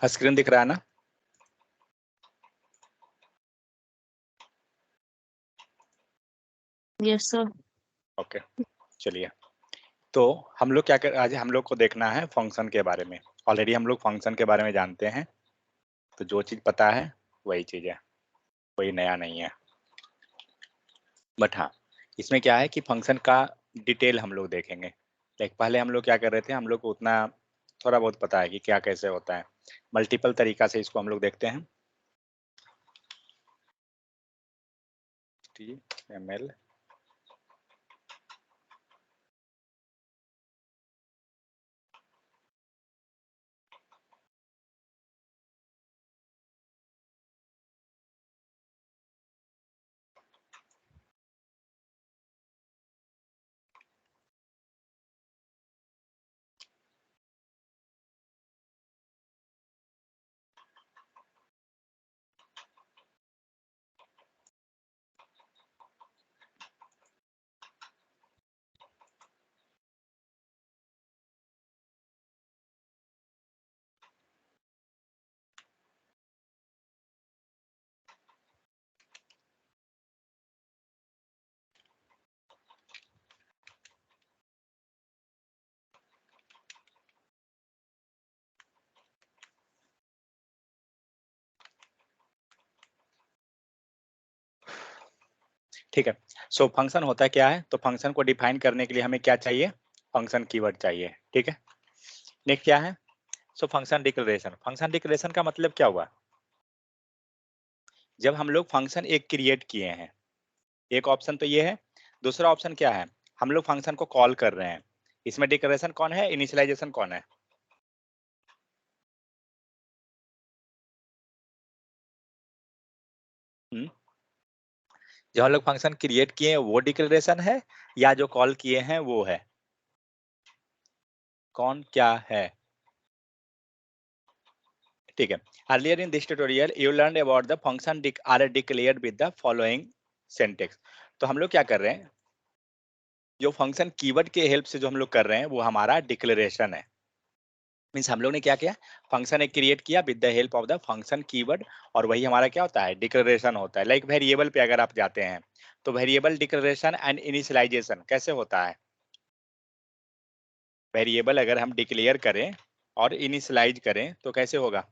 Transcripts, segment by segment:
Screen दिख रहा है ना? Yes sir. ओके, चलिए। तो हम लोग क्या कर, आज हम लोग को देखना है फंक्शन के बारे में। ऑलरेडी हम लोग फंक्शन के बारे में जानते हैं, तो जो चीज पता है वही चीज है, कोई नया नहीं है। बट हाँ, इसमें क्या है कि फंक्शन का डिटेल हम लोग देखेंगे। लाइक पहले हम लोग क्या कर रहे थे, हम लोग को उतना थोड़ा बहुत पता है कि क्या कैसे होता है। मल्टीपल तरीका से इसको हम लोग देखते हैं। HTML ठीक है। सो फंक्शन होता क्या है, तो फंक्शन को डिफाइन करने के लिए हमें क्या चाहिए, फंक्शन कीवर्ड चाहिए। ठीक है, नेक्स्ट क्या है, so function declaration. Function declaration का मतलब क्या हुआ, जब हम लोग फंक्शन एक क्रिएट किए हैं, एक ऑप्शन तो ये है, दूसरा ऑप्शन क्या है, हम लोग फंक्शन को कॉल कर रहे हैं। इसमें डिक्लेरेशन कौन है, इनिशियलाइजेशन कौन है? जो हम लोग फंक्शन क्रिएट किए हैं वो डिक्लेरेशन है, या जो कॉल किए हैं वो है? कौन क्या है? ठीक है, earlier in this tutorial you learn about the function are declared with the following syntax. तो हम लोग क्या कर रहे हैं, जो फंक्शन कीवर्ड के हेल्प से जो हम लोग कर रहे हैं वो हमारा डिक्लेरेशन है। मीन्स हम लोग ने क्या किया, फंक्शन एक क्रिएट किया with the help of the function keyword, और वही हमारा क्या होता है, डिक्लेरेशन होता है। लाइक वेरिएबल पे अगर आप जाते हैं, तो वेरिएबल डिक्लेरेशन एंड इनिशियलाइजेशन कैसे होता है? वेरिएबल अगर हम डिक्लेयर करें और इनिशियलाइज करें तो कैसे होगा?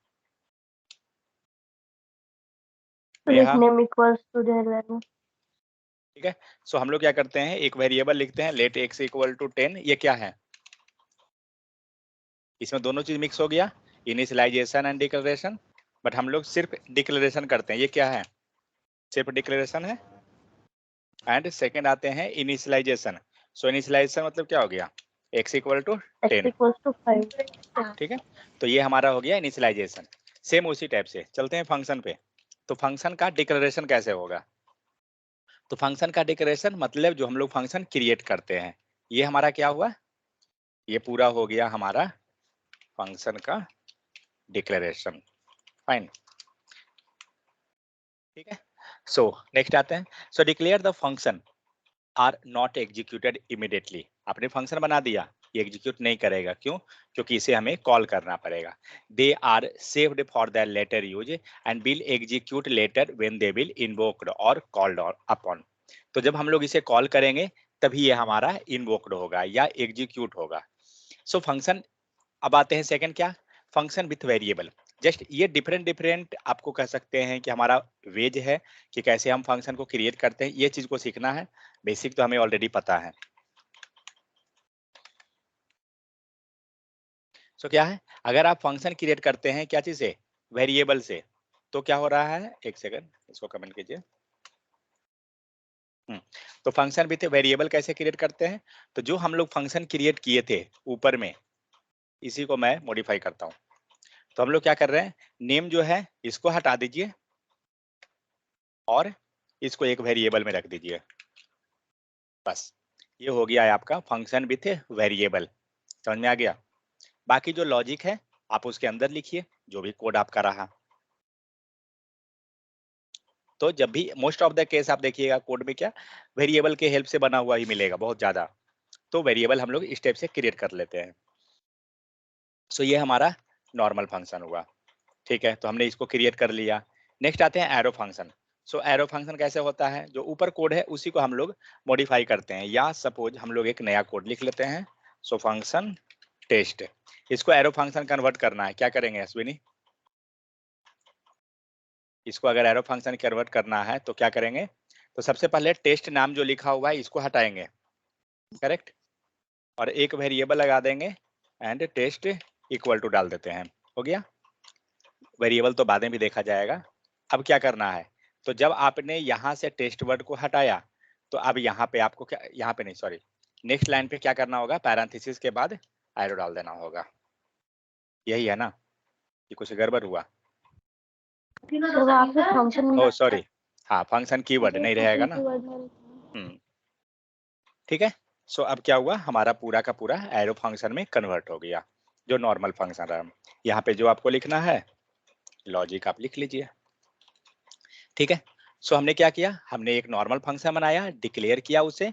Neha, name equals to their value. ठीक है। सो हम लोग क्या करते हैं, एक वेरिएबल लिखते हैं, लेट x इक्वल टू 10। ये क्या है, इसमें दोनों चीज मिक्स हो गया, इनिशियलाइजेशन एंड डिक्लेरेशन। बट हम लोग सिर्फ डिक्लेरेशन करते हैं, ये क्या है, सिर्फ डिक्लेरेशन है। एंड सेकंड आते हैं इनिशियलाइजेशन। सो इनिशियलाइजेशन मतलब क्या हो गया, x इक्वल टू 10। टू 5। ठीक है, तो ये हमारा हो गया इनिशियलाइजेशन। सेम उसी टाइप से चलते हैं फंक्शन पे। तो फंक्शन का डिक्लेरेशन कैसे होगा, तो फंक्शन का डिक्लेरेशन मतलब जो हम लोग फंक्शन क्रिएट करते हैं, ये हमारा क्या हुआ, ये पूरा हो गया हमारा फंक्शन का डिक्लेरेशन। फाइन, ठीक है। सो नेक्स्ट आते हैं, so declare the function are not executed immediately. आपने फंक्शन बना दिया, ये एग्जीक्यूट नहीं करेगा, क्यों, क्योंकि इसे हमें कॉल करना पड़ेगा। They are saved for the later use and will execute later when they will invoked और कॉल्ड अपॉन। तो जब हम लोग इसे कॉल करेंगे तभी ये हमारा इन्वोक्ड होगा या एग्जीक्यूट होगा। सो फंक्शन, अब आते हैं सेकंड क्या, फंक्शन विथ वेरिएबल। जस्ट ये डिफरेंट डिफरेंट आपको कह सकते हैं कि हमारा वेज है कि कैसे हम फंक्शन को क्रिएट करते हैं, ये चीज को सीखना है। बेसिक तो हमें ऑलरेडी पता है। सो क्या है, अगर आप फंक्शन क्रिएट करते हैं क्या चीज से, वेरिएबल से, तो क्या हो रहा है, एक सेकंड इसको कमेंट कीजिए। तो फंक्शन विथ वेरिएबल कैसे क्रिएट करते हैं, तो जो हम लोग फंक्शन क्रिएट किए थे ऊपर में, इसी को मैं मॉडिफाई करता हूँ। तो हम लोग क्या कर रहे हैं, नेम जो है इसको हटा दीजिए और इसको एक वेरिएबल में रख दीजिए, बस। ये हो गया है आपका फंक्शन विथ वेरिएबल। समझ में आ गया? बाकी जो लॉजिक है आप उसके अंदर लिखिए, जो भी कोड आपका रहा। तो जब भी मोस्ट ऑफ द केस आप देखिएगा कोड में क्या, वेरिएबल के हेल्प से बना हुआ ही मिलेगा बहुत ज्यादा। तो वेरिएबल हम लोग इस टाइप से क्रिएट कर लेते हैं। सो ये हमारा नॉर्मल फंक्शन हुआ। ठीक है, तो हमने इसको क्रिएट कर लिया। नेक्स्ट आते हैं एरो फंक्शन। सो एरो फंक्शन कैसे होता है, जो ऊपर कोड है उसी को हम लोग मॉडिफाई करते हैं, या सपोज हम लोग एक नया कोड लिख लेते हैं। सो फंक्शन टेस्ट, इसको एरो फंक्शन कन्वर्ट करना है, क्या करेंगे अश्विनी? इसको अगर एरो फंक्शन कन्वर्ट करना है तो क्या करेंगे? तो सबसे पहले टेस्ट नाम जो लिखा हुआ है इसको हटाएंगे, करेक्ट, और एक वेरिएबल लगा देंगे एंड टेस्ट इक्वल टू डाल देते हैं, हो गया। वेरिएबल तो बाद में भी देखा जाएगा। अब क्या करना है, तो जब आपने यहाँ से टेस्ट वर्ड को हटाया तो अब यहाँ पे आपको क्या, यहाँ पे नहीं सॉरी, नेक्स्ट लाइन पे क्या करना होगा, पैरेंथेसिस के बाद एरो डाल देना होगा। यही है ना, ये कुछ गड़बड़ हुआ? जब आपने फंक्शन ओ सॉरी, हाँ फंक्शन कीवर्ड नहीं रहेगा ना। ठीक है, सो अब क्या हुआ, हमारा पूरा का पूरा एरो फंक्शन में कन्वर्ट हो गया, जो नॉर्मल फंक्शन रहा। यहाँ पे जो आपको लिखना है लॉजिक आप लिख लीजिए। ठीक है, सो हमने क्या किया, हमने एक नॉर्मल फंक्शन बनाया, डिक्लेयर किया उसे,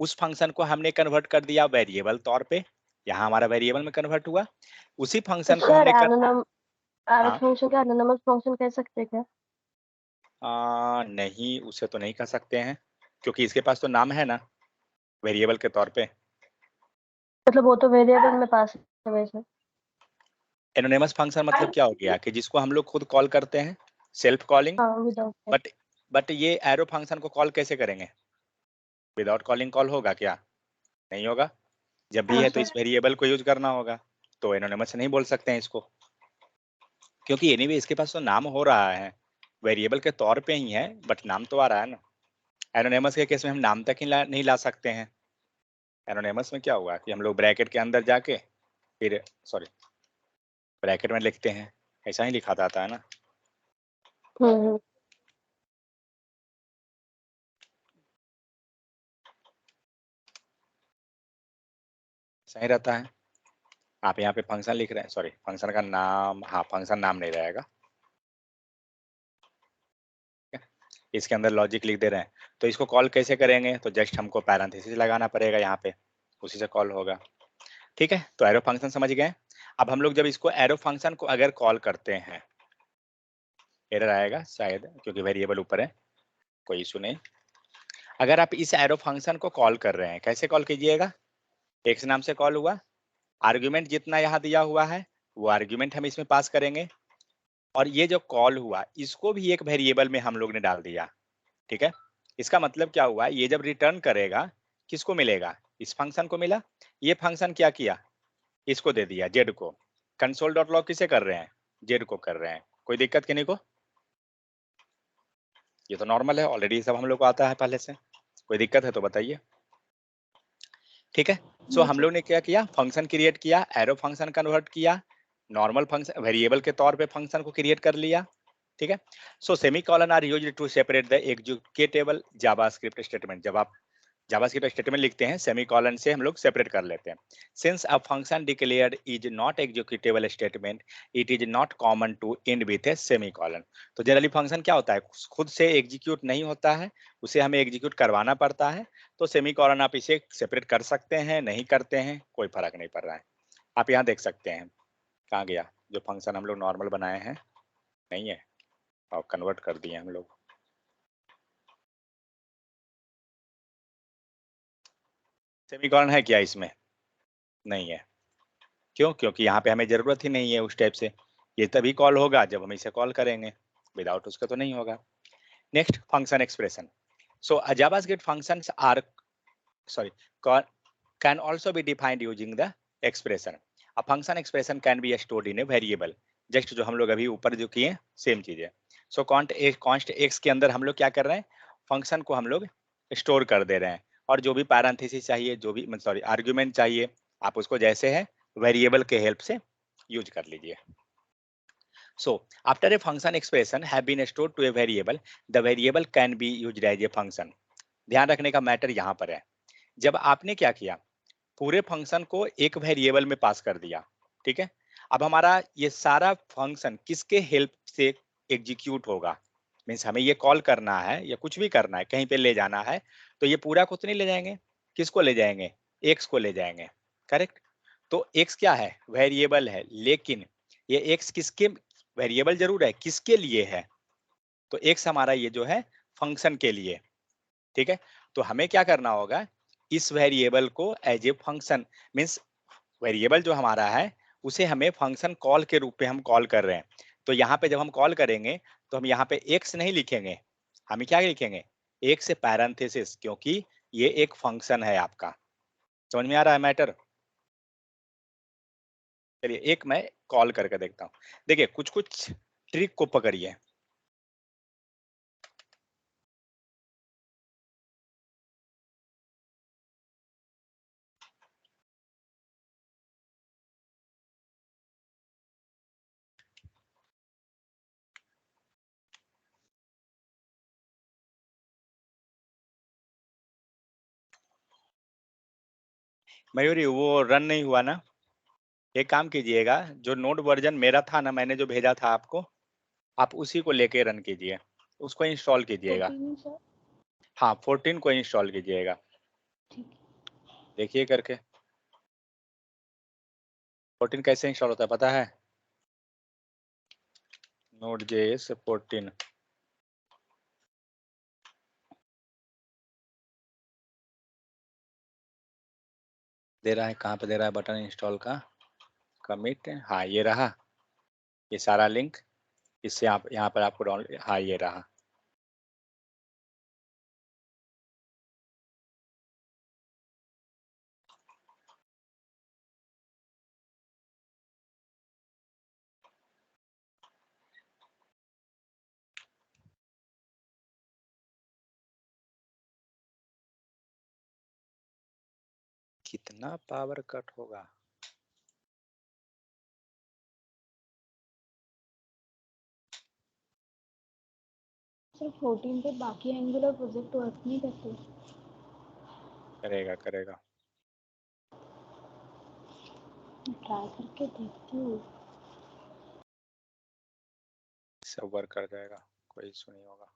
उस फंक्शन को हमने कन्वर्ट कर दिया वेरिएबल तौर पे, यहाँ हमारा वेरिएबल में कन्वर्ट हुआ। उसी फंक्शन को हमने एरो हाँ फंक्शन का एनोनिमस फंक्शन कह सकते हैं क्या? नहीं, उसे तो नहीं कर सकते हैं, क्योंकि इसके पास तो नाम है ना वेरिएबल के तौर पे। मतलब वो तो वेरिएबल में पास है वैसे। एनोनिमस फंक्शन मतलब क्या हो गया कि जिसको हम लोग खुद कॉल करते हैं, सेल्फ कॉलिंग। हाँ, विदाउट। बट ये एरो फंक्शन को कॉल कैसे करेंगे? विदाउट कॉलिंग कॉल होगा क्या? नहीं होगा। जब भी है तो इस वेरिएबल को यूज करना होगा, तो एनोनिमस नहीं बोल सकते हैं इसको, क्योंकि एनीवे इसके पास तो नाम हो रहा है, वेरिएबल के तौर पे ही है बट नाम तो आ रहा है ना। एनोनिमस के केस में हम नाम तक ही नहीं ला सकते हैं। एनोनिमस में क्या हुआ कि हम लोग ब्रैकेट के अंदर जाके फिर सॉरी ब्रैकेट में लिखते हैं, ऐसा ही लिखा जाता है ना। हम्म। सही रहता है। आप यहाँ पे फंक्शन लिख रहे हैं, सॉरी फंक्शन का नाम, हाँ फंक्शन नाम नहीं रहेगा, इसके अंदर लॉजिक लिख दे रहे हैं। तो इसको कॉल कैसे करेंगे, तो जस्ट हमको पैरेंथेसिस लगाना पड़ेगा यहाँ पे, उसी से कॉल होगा। ठीक है, तो एरो फंक्शन समझ गए। अब हम लोग जब इसको एरो फंक्शन को अगर कॉल करते हैं, एरर आएगा शायद क्योंकि वेरिएबल ऊपर है, कोई इशू नहीं। अगर आप इस एरो फंक्शन को कॉल कर रहे हैं, कैसे कॉल कीजिएगा, एक्स नाम से कॉल हुआ, आर्ग्यूमेंट जितना यहाँ दिया हुआ है वो आर्ग्यूमेंट हम इसमें पास करेंगे, और ये जो कॉल हुआ इसको भी एक वेरिएबल में हम लोग ने डाल दिया। ठीक है, इसका मतलब क्या हुआ, ये जब रिटर्न करेगा किसको मिलेगा, इस फंक्शन को मिला। ये फंक्शन क्या किया, इसको दे दिया जेड को। कंसोल डॉट लॉग किसे कर रहे हैं, जेड को कर रहे हैं। कोई दिक्कत किन्हीं को? ये तो नॉर्मल है, ऑलरेडी सब हम लोग को आता है पहले से, कोई दिक्कत है तो बताइए। ठीक है, सो हम लोग ने क्या किया, फंक्शन क्रिएट किया, एरो फंक्शन कन्वर्ट किया, नॉर्मल फंक्शन वेरिएबल के तौर पे फंक्शन को क्रिएट कर लिया। ठीक है, so semicolon are used to separate the executable JavaScript statement. जब आप जावास्क्रिप्ट स्टेटमेंट लिखते हैं सेमीकोलन से हम लोग सेपरेट कर लेते हैं। Since a function declared is not executable statement, it is not common to end with a semicolon. तो जनरली फंक्शन क्या होता है, खुद से एग्जीक्यूट नहीं होता है, उसे हमें एग्जीक्यूट करवाना पड़ता है। तो सेमीकोलन आप इसे सेपरेट कर सकते हैं, नहीं करते हैं कोई फर्क नहीं पड़ रहा है। आप यहाँ देख सकते हैं, कहाँ गया जो फंक्शन हम लोग नॉर्मल बनाए हैं, नहीं है और कन्वर्ट कर दिए हम लोग। सेमीकोलन है क्या इसमें? नहीं है। क्यों? क्योंकि यहाँ पे हमें जरूरत ही नहीं है उस टाइप से, ये तभी कॉल होगा जब हम इसे कॉल करेंगे, विदाउट उसका तो नहीं होगा। Next function expression. So JavaScript functions are sorry can also be defined using the expression. A function expression can be stored in a variable, just जो हम लोग अभी ऊपर जो किए सेम चीज है। सो कॉन्स्ट एक्स के अंदर हम लोग क्या कर रहे हैं, फंक्शन को हम लोग स्टोर कर दे रहे हैं, और जो भी पैरेंथेसिस चाहिए, जो भी सॉरी आर्ग्यूमेंट चाहिए, आप उसको जैसे है वेरिएबल के हेल्प से यूज कर लीजिए। So after a function expression have been stored to a variable, the variable can be used as a function. ध्यान रखने का मैटर यहाँ पर है, जब आपने क्या किया, पूरे फंक्शन को एक वेरिएबल में पास कर दिया। ठीक है, अब हमारा ये सारा फंक्शन किसके हेल्प से एग्जीक्यूट होगा, मीन्स हमें ये कॉल करना है या कुछ भी करना है, कहीं पे ले जाना है, तो ये पूरा कुछ नहीं ले जाएंगे, किसको ले जाएंगे, एक्स को ले जाएंगे, करेक्ट। तो एक्स क्या है, वेरिएबल है, लेकिन ये एक्स किसके वेरिएबल जरूर है, किसके लिए है? तो एक्स हमारा ये जो है फंक्शन के लिए, ठीक है। तो हमें क्या करना होगा, इस वेरिएबल को as a function, means variable जो हमारा है उसे हमें फंक्शन कॉल के रूप में हम कॉल कर रहे हैं। तो यहाँ पे जब हम कॉल करेंगे तो हम यहाँ पे एक्स नहीं लिखेंगे, हम क्या लिखेंगे, एक से पैरेंथेसिस, क्योंकि ये एक फंक्शन है आपका। समझ में आ रहा है मैटर? चलिए एक मैं कॉल करके देखता हूँ। देखिए कुछ कुछ ट्रिक को पकड़िए। मयूरी वो रन नहीं हुआ ना? एक काम कीजिएगा, जो नोट वर्जन मेरा था ना, मैंने जो भेजा था आपको, आप उसी को लेके रन कीजिए, उसको इंस्टॉल कीजिएगा। 14 सर। हाँ 14 को इंस्टॉल कीजिएगा, ठीक देखिए करके। 14 कैसे इंस्टॉल होता है पता है? नोट जेएस 14, दे रहा है, कहाँ पे दे रहा है बटन इंस्टॉल का? कमिट, हाँ ये रहा, ये सारा लिंक, इससे आप यहाँ पर आपको डाउनलोड, हाँ ये रहा। कितना पावर कट होगा? सर 14 पे बाकी एंगुलर प्रोजेक्ट वर्क नहीं करते। करेगा करेगा, ट्राई करके देखती हूँ। सब वर्क कर जाएगा, कोई इशू नहीं होगा।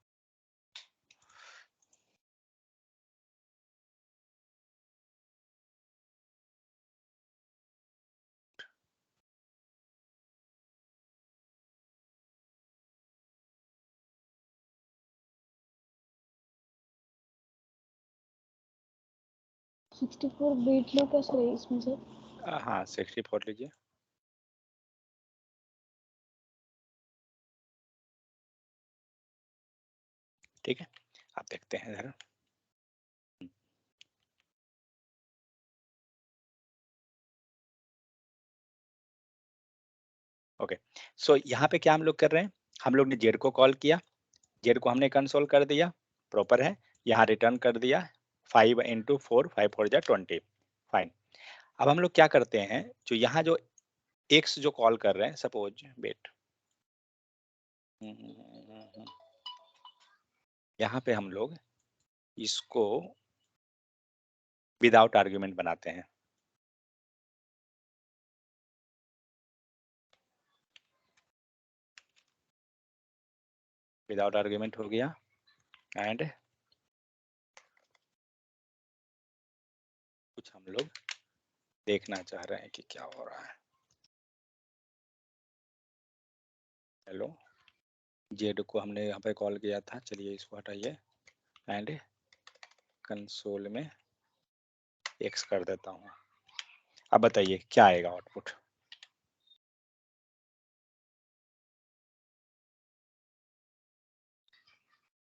है 64 बीट लो कैसे है इसमें से? हाँ 64 लीजिए। ठीक है, आप देखते हैं जरा। ओके, सो यहाँ पे क्या हम लोग कर रहे हैं, हम लोग ने जेड को कॉल किया, जेड को हमने कंसोल कर दिया, प्रॉपर है, यहाँ रिटर्न कर दिया 5 इंटू 4, 5 4 जा 20, फाइन। अब हम लोग क्या करते हैं, जो यहाँ जो एक्स जो कॉल कर रहे हैं, सपोज वेट, यहाँ पे हम लोग इसको विदाउट आर्ग्यूमेंट बनाते हैं। विदाउट आर्ग्यूमेंट हो गया, एंड कुछ हम लोग देखना चाह रहे हैं कि क्या हो रहा है। हेलो, जेड को हमने यहाँ पे कॉल किया था, चलिए इसको हटाइए, एंड कंसोल में एक्स कर देता हूँ। अब बताइए क्या आएगा आउटपुट?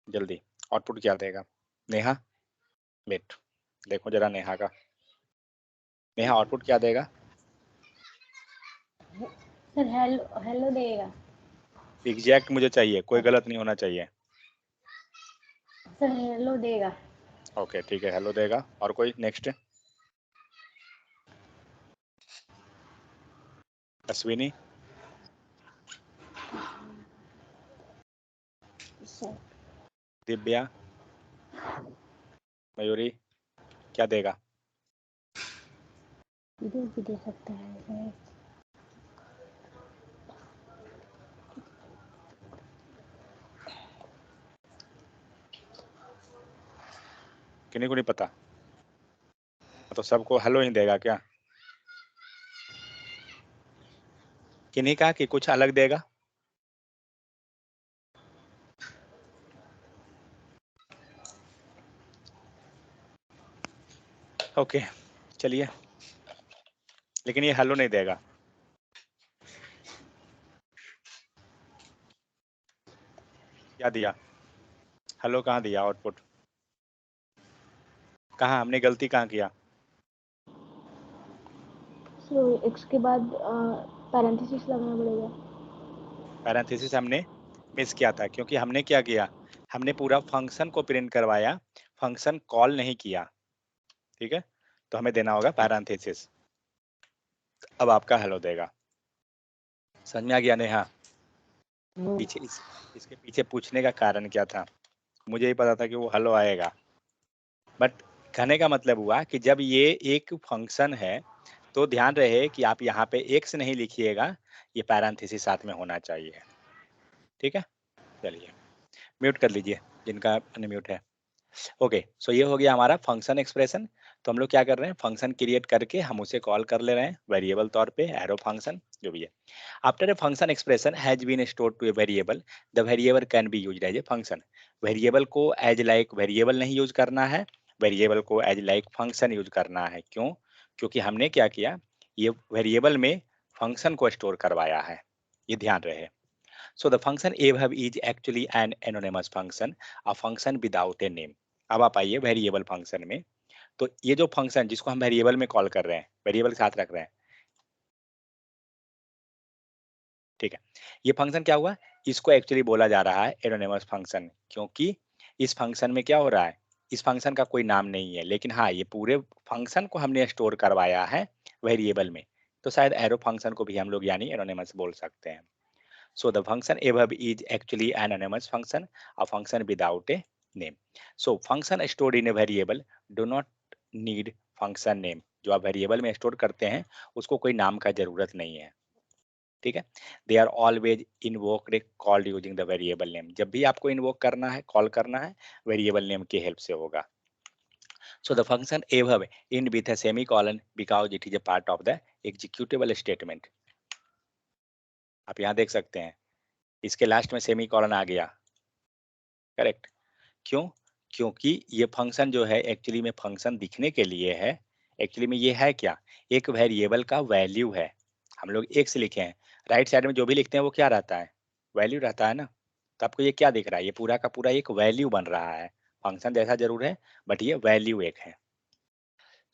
जल्दी आउटपुट क्या देगा? नेहा, वेट, देखो जरा नेहा का, नेहा आउटपुट क्या देगा? सर हेलो हेलो देगा। एग्जैक्ट मुझे चाहिए, कोई गलत नहीं होना चाहिए। सर हेलो देगा। ओके ठीक है, हेलो देगा। और कोई नेक्स्ट? अश्विनी, सर दिव्या, मयूरी, क्या देगा? इधर भी दे सकता है सर। किन्हीं को नहीं पता? तो सबको हेलो ही देगा क्या? किन्हीं का कि कुछ अलग देगा? ओके चलिए, लेकिन ये हेलो नहीं देगा। क्या दिया? हेलो कहाँ दिया? आउटपुट कहाँ? हमने गलती कहाँ किया? सो x के बाद पैरेंथेसिस लगाना पड़ेगा। पैरेंथेसिस हमने मिस किया था, क्योंकि हमने क्या किया, हमने पूरा फंक्शन को प्रिंट करवाया, फंक्शन कॉल नहीं किया। ठीक है, तो हमें देना होगा पैरेंथेसिस। अब आपका हेलो देगा। समझ में आ गया नेहा? पीछे इसके पीछे पूछने का कारण क्या था? मुझे ही पता था कि वो हेलो आएगा, बट कहने का मतलब हुआ कि जब ये एक फंक्शन है तो ध्यान रहे कि आप यहाँ पे एक्स नहीं लिखिएगा, ये पैरेंथेसिस साथ में होना चाहिए। ठीक है, चलिए म्यूट कर लीजिए जिनका अनम्यूट है। ओके, सो ये हो गया हमारा फंक्शन एक्सप्रेशन। तो हम लोग क्या कर रहे हैं, फंक्शन क्रिएट करके हम उसे कॉल कर ले रहे हैं वेरिएबल तौर पे, एरो फंक्शन जो भी है। After a function expression has been stored to a variable, the variable can be used as a function. Variable को एज लाइक वेरिएबल नहीं यूज करना है, वेरिएबल को एज लाइक फंक्शन यूज करना है। क्यों? क्योंकि हमने क्या किया, ये वेरिएबल में फंक्शन को स्टोर करवाया है, ये ध्यान रहे। So the function above is actually an anonymous function, a function without a name. अब आप आइए वेरिएबल फंक्शन में। तो ये जो फंक्शन जिसको हम वेरिएबल में कॉल कर रहे हैं, वेरिएबल के साथ रख रहे हैं, ठीक है, ये फंक्शन क्या हुआ, इसको एक्चुअली बोला जा रहा है एनोनिमस फंक्शन, क्योंकि इस फंक्शन में क्या हो रहा है, इस फंक्शन का कोई नाम नहीं है, लेकिन हाँ ये पूरे फंक्शन को हमने स्टोर करवाया है वेरिएबल में। तो शायद एरो फंक्शन को भी हम लोग यानी एनोनिमस बोल सकते हैं। So the function above is actually an anonymous function, a function without a name. So function stored in a variable do not need function name. जो आप वेरिएबल में स्टोर करते हैं उसको कोई नाम का जरूरत नहीं है। ठीक है, they are always invoked called using the variable name. जब भी आपको इन्वोक करना है, कॉल करना है, वेरिएबल नेम की हेल्प से होगा। So the function above end with a semicolon because it is a part of the executable statement. आप यहाँ देख सकते हैं इसके लास्ट में सेमी कॉलन आ गया, करेक्ट। क्यों? क्योंकि ये फंक्शन जो है एक्चुअली में फंक्शन दिखने के लिए है। एक्चुअली में ये है क्या, एक वेरिएबल का वैल्यू है। हम लोग एक्स लिखे हैं, राइट साइड में जो भी लिखते हैं वो क्या रहता है, वैल्यू रहता है ना। तो आपको ये क्या दिख रहा है, ये पूरा का पूरा एक वैल्यू बन रहा है, फंक्शन जैसा जरूर है बट ये वैल्यू एक है।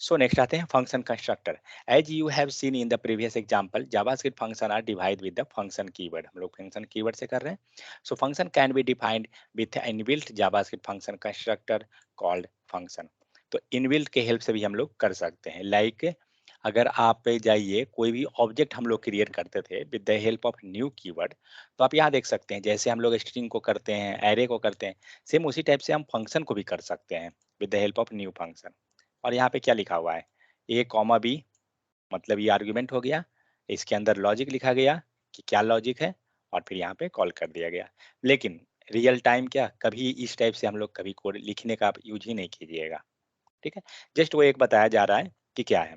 सो नेक्स्ट आते हैं function constructor. As you have seen in the previous example, JavaScript function are divide with the function keyword. हम लोग फंक्शन कीवर्ड से कर रहे हैं। So function can be defined with inbuilt JavaScript function constructor called function. तो inbuilt के help से भी हम लोग कर सकते हैं। लाइक अगर आप पे जाइए, कोई भी ऑब्जेक्ट हम लोग क्रिएट करते थे with the help of new keyword, तो आप यहाँ देख सकते हैं जैसे हम लोग स्ट्रिंग को करते हैं, एरे को करते हैं, सेम उसी टाइप से हम फंक्शन को भी कर सकते हैं with the help of new function. और यहाँ पे क्या लिखा हुआ है, ए कॉमा बी, मतलब ये आर्गुमेंट हो गया, इसके अंदर लॉजिक लिखा गया कि क्या लॉजिक है, और फिर यहाँ पे कॉल कर दिया गया। लेकिन रियल टाइम क्या, कभी इस टाइप से हम लोग कभी कोड लिखने का आप यूज ही नहीं कीजिएगा। ठीक है, जस्ट वो एक बताया जा रहा है कि क्या है।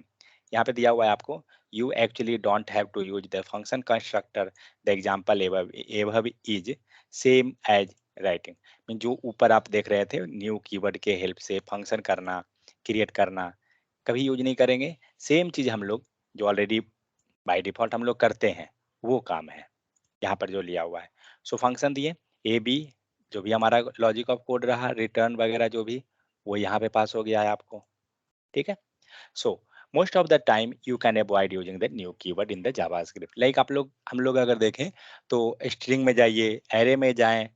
यहाँ पे दिया हुआ है आपको, you actually don't have to use the function constructor, the example above is same as writing. जो ऊपर आप देख रहे थे न्यू कीवर्ड के हेल्प से फंक्शन करना, क्रिएट करना, कभी यूज नहीं करेंगे। सेम चीज हम लोग जो ऑलरेडी बाय डिफॉल्ट हम लोग करते हैं वो काम है यहाँ पर जो लिया हुआ है। सो फंक्शन दिए ए बी, जो भी हमारा लॉजिक ऑफ कोड रहा, रिटर्न वगैरह जो भी, वो यहाँ पे पास हो गया है आपको। ठीक है, so most of the time you can avoid using the new keyword in the JavaScript. Like आप लोग, हम लोग अगर देखें तो स्ट्रिंग में जाइए, एरे में जाएं,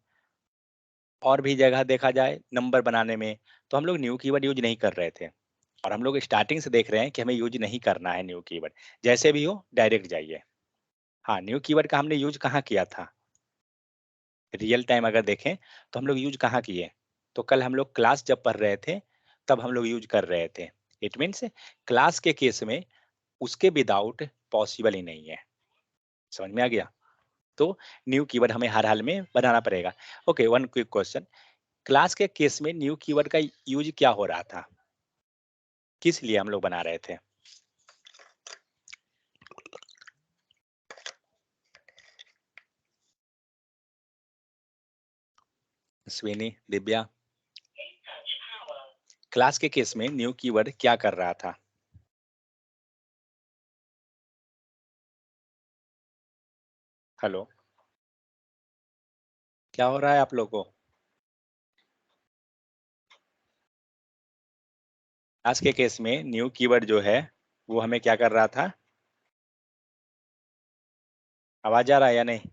और भी जगह देखा जाए नंबर बनाने में, तो हम लोग न्यू कीवर्ड यूज नहीं कर रहे थे। और हम लोग स्टार्टिंग से देख रहे हैं कि हमें यूज नहीं करना है न्यू कीवर्ड। जैसे भी हो डायरेक्ट जाइए। हाँ, न्यू कीवर्ड का हमने यूज कहाँ किया था, रियल टाइम अगर देखें तो हम लोग यूज कहाँ किए, तो कल हम लोग क्लास जब पढ़ रहे थे तब हम लोग यूज कर रहे थे। इट मीन्स क्लास के केस में उसके विदाउट पॉसिबल ही नहीं है। समझ में आ गया? तो न्यू कीवर्ड हमें हर हाल में बनाना पड़ेगा। Okay, one quick question, class के केस में न्यू कीवर्ड का यूज क्या हो रहा था, किस लिए हम लोग बना रहे थे? अश्विनी, दिव्या, क्लास के केस में न्यू कीवर्ड क्या कर रहा था? हेलो, क्या हो रहा है आप लोगों को? क्लास के केस में न्यू कीवर्ड जो है वो हमें क्या कर रहा था? आवाज आ रहा है या नहीं?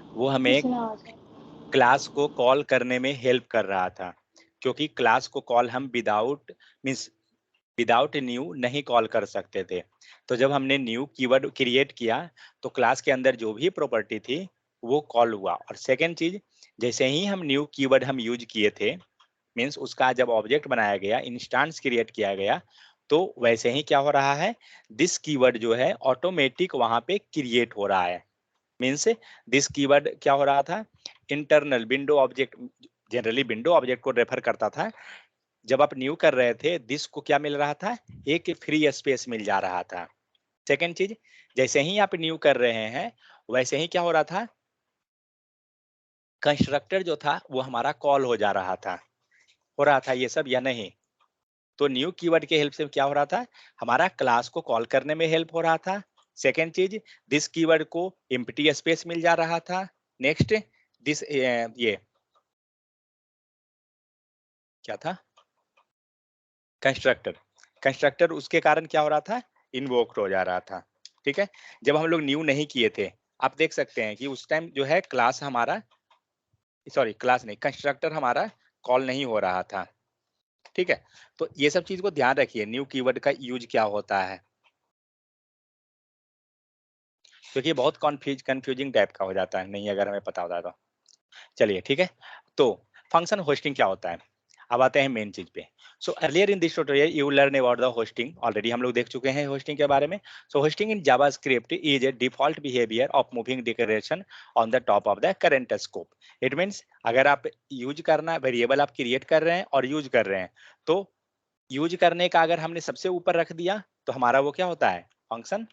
वो हमें इसमें आवाज है। क्लास को कॉल करने में हेल्प कर रहा था, क्योंकि क्लास को कॉल हम विदाउट मीन्स विदाउट न्यू नहीं कॉल कर सकते थे। तो जब हमने न्यू कीवर्ड क्रिएट किया तो क्लास के अंदर जो भी प्रॉपर्टी थी वो कॉल हुआ। और सेकेंड चीज, जैसे ही हम न्यू कीवर्ड हम यूज किए थे, मीन्स उसका जब ऑब्जेक्ट बनाया गया, इंस्टांस क्रिएट किया गया, तो वैसे ही क्या हो रहा है, दिस कीवर्ड जो है ऑटोमेटिक वहां पे क्रिएट हो रहा है। मीन्स दिस कीवर्ड क्या हो रहा था, internal window object, generally window object को रेफर करता था। जब आप न्यू कर रहे थे, दिस को क्या मिल रहा था, एक फ्री स्पेस मिल जा रहा था। सेकेंड चीज, जैसे ही आप न्यू कर रहे हैं वैसे ही क्या हो रहा था, कंस्ट्रक्टर जो था वो हमारा कॉल हो जा रहा था। हो रहा था ये सब या नहीं? तो न्यू कीवर्ड के हेल्प से क्या हो रहा था, हमारा क्लास को कॉल करने में हेल्प हो रहा था। सेकेंड चीज, दिस कीवर्ड को एम्प्टी स्पेस मिल जा रहा था। नेक्स्ट, दिस ये क्या था, कंस्ट्रक्टर। कंस्ट्रक्टर उसके कारण क्या हो रहा था, इन्वोक्ड हो जा रहा था। ठीक है, जब हम लोग न्यू नहीं किए थे, आप देख सकते हैं कि उस टाइम जो है क्लास हमारा, सॉरी क्लास नहीं, कंस्ट्रक्टर हमारा कॉल नहीं हो रहा था। ठीक है, तो ये सब चीज को ध्यान रखिए, न्यू कीवर्ड का यूज क्या होता है, क्योंकि ये बहुत कंफ्यूजिंग टाइप का हो जाता है नहीं अगर हमें पता होता है तो। चलिए ठीक है, तो फंक्शन होस्टिंग क्या होता है, अब आते हैं मेन चीज पे। So earlier in this tutorial you learn about the hoisting, already हम लोग देख चुके हैं होस्टिंग के बारे में। So hoisting in JavaScript is a default behaviour of moving declaration on the top of the current scope. It means अगर आप यूज करना वेरिएबल आप क्रिएट कर रहे हैं और यूज कर रहे हैं, तो यूज करने का अगर हमने सबसे ऊपर रख दिया तो हमारा वो क्या होता है, फंक्शन।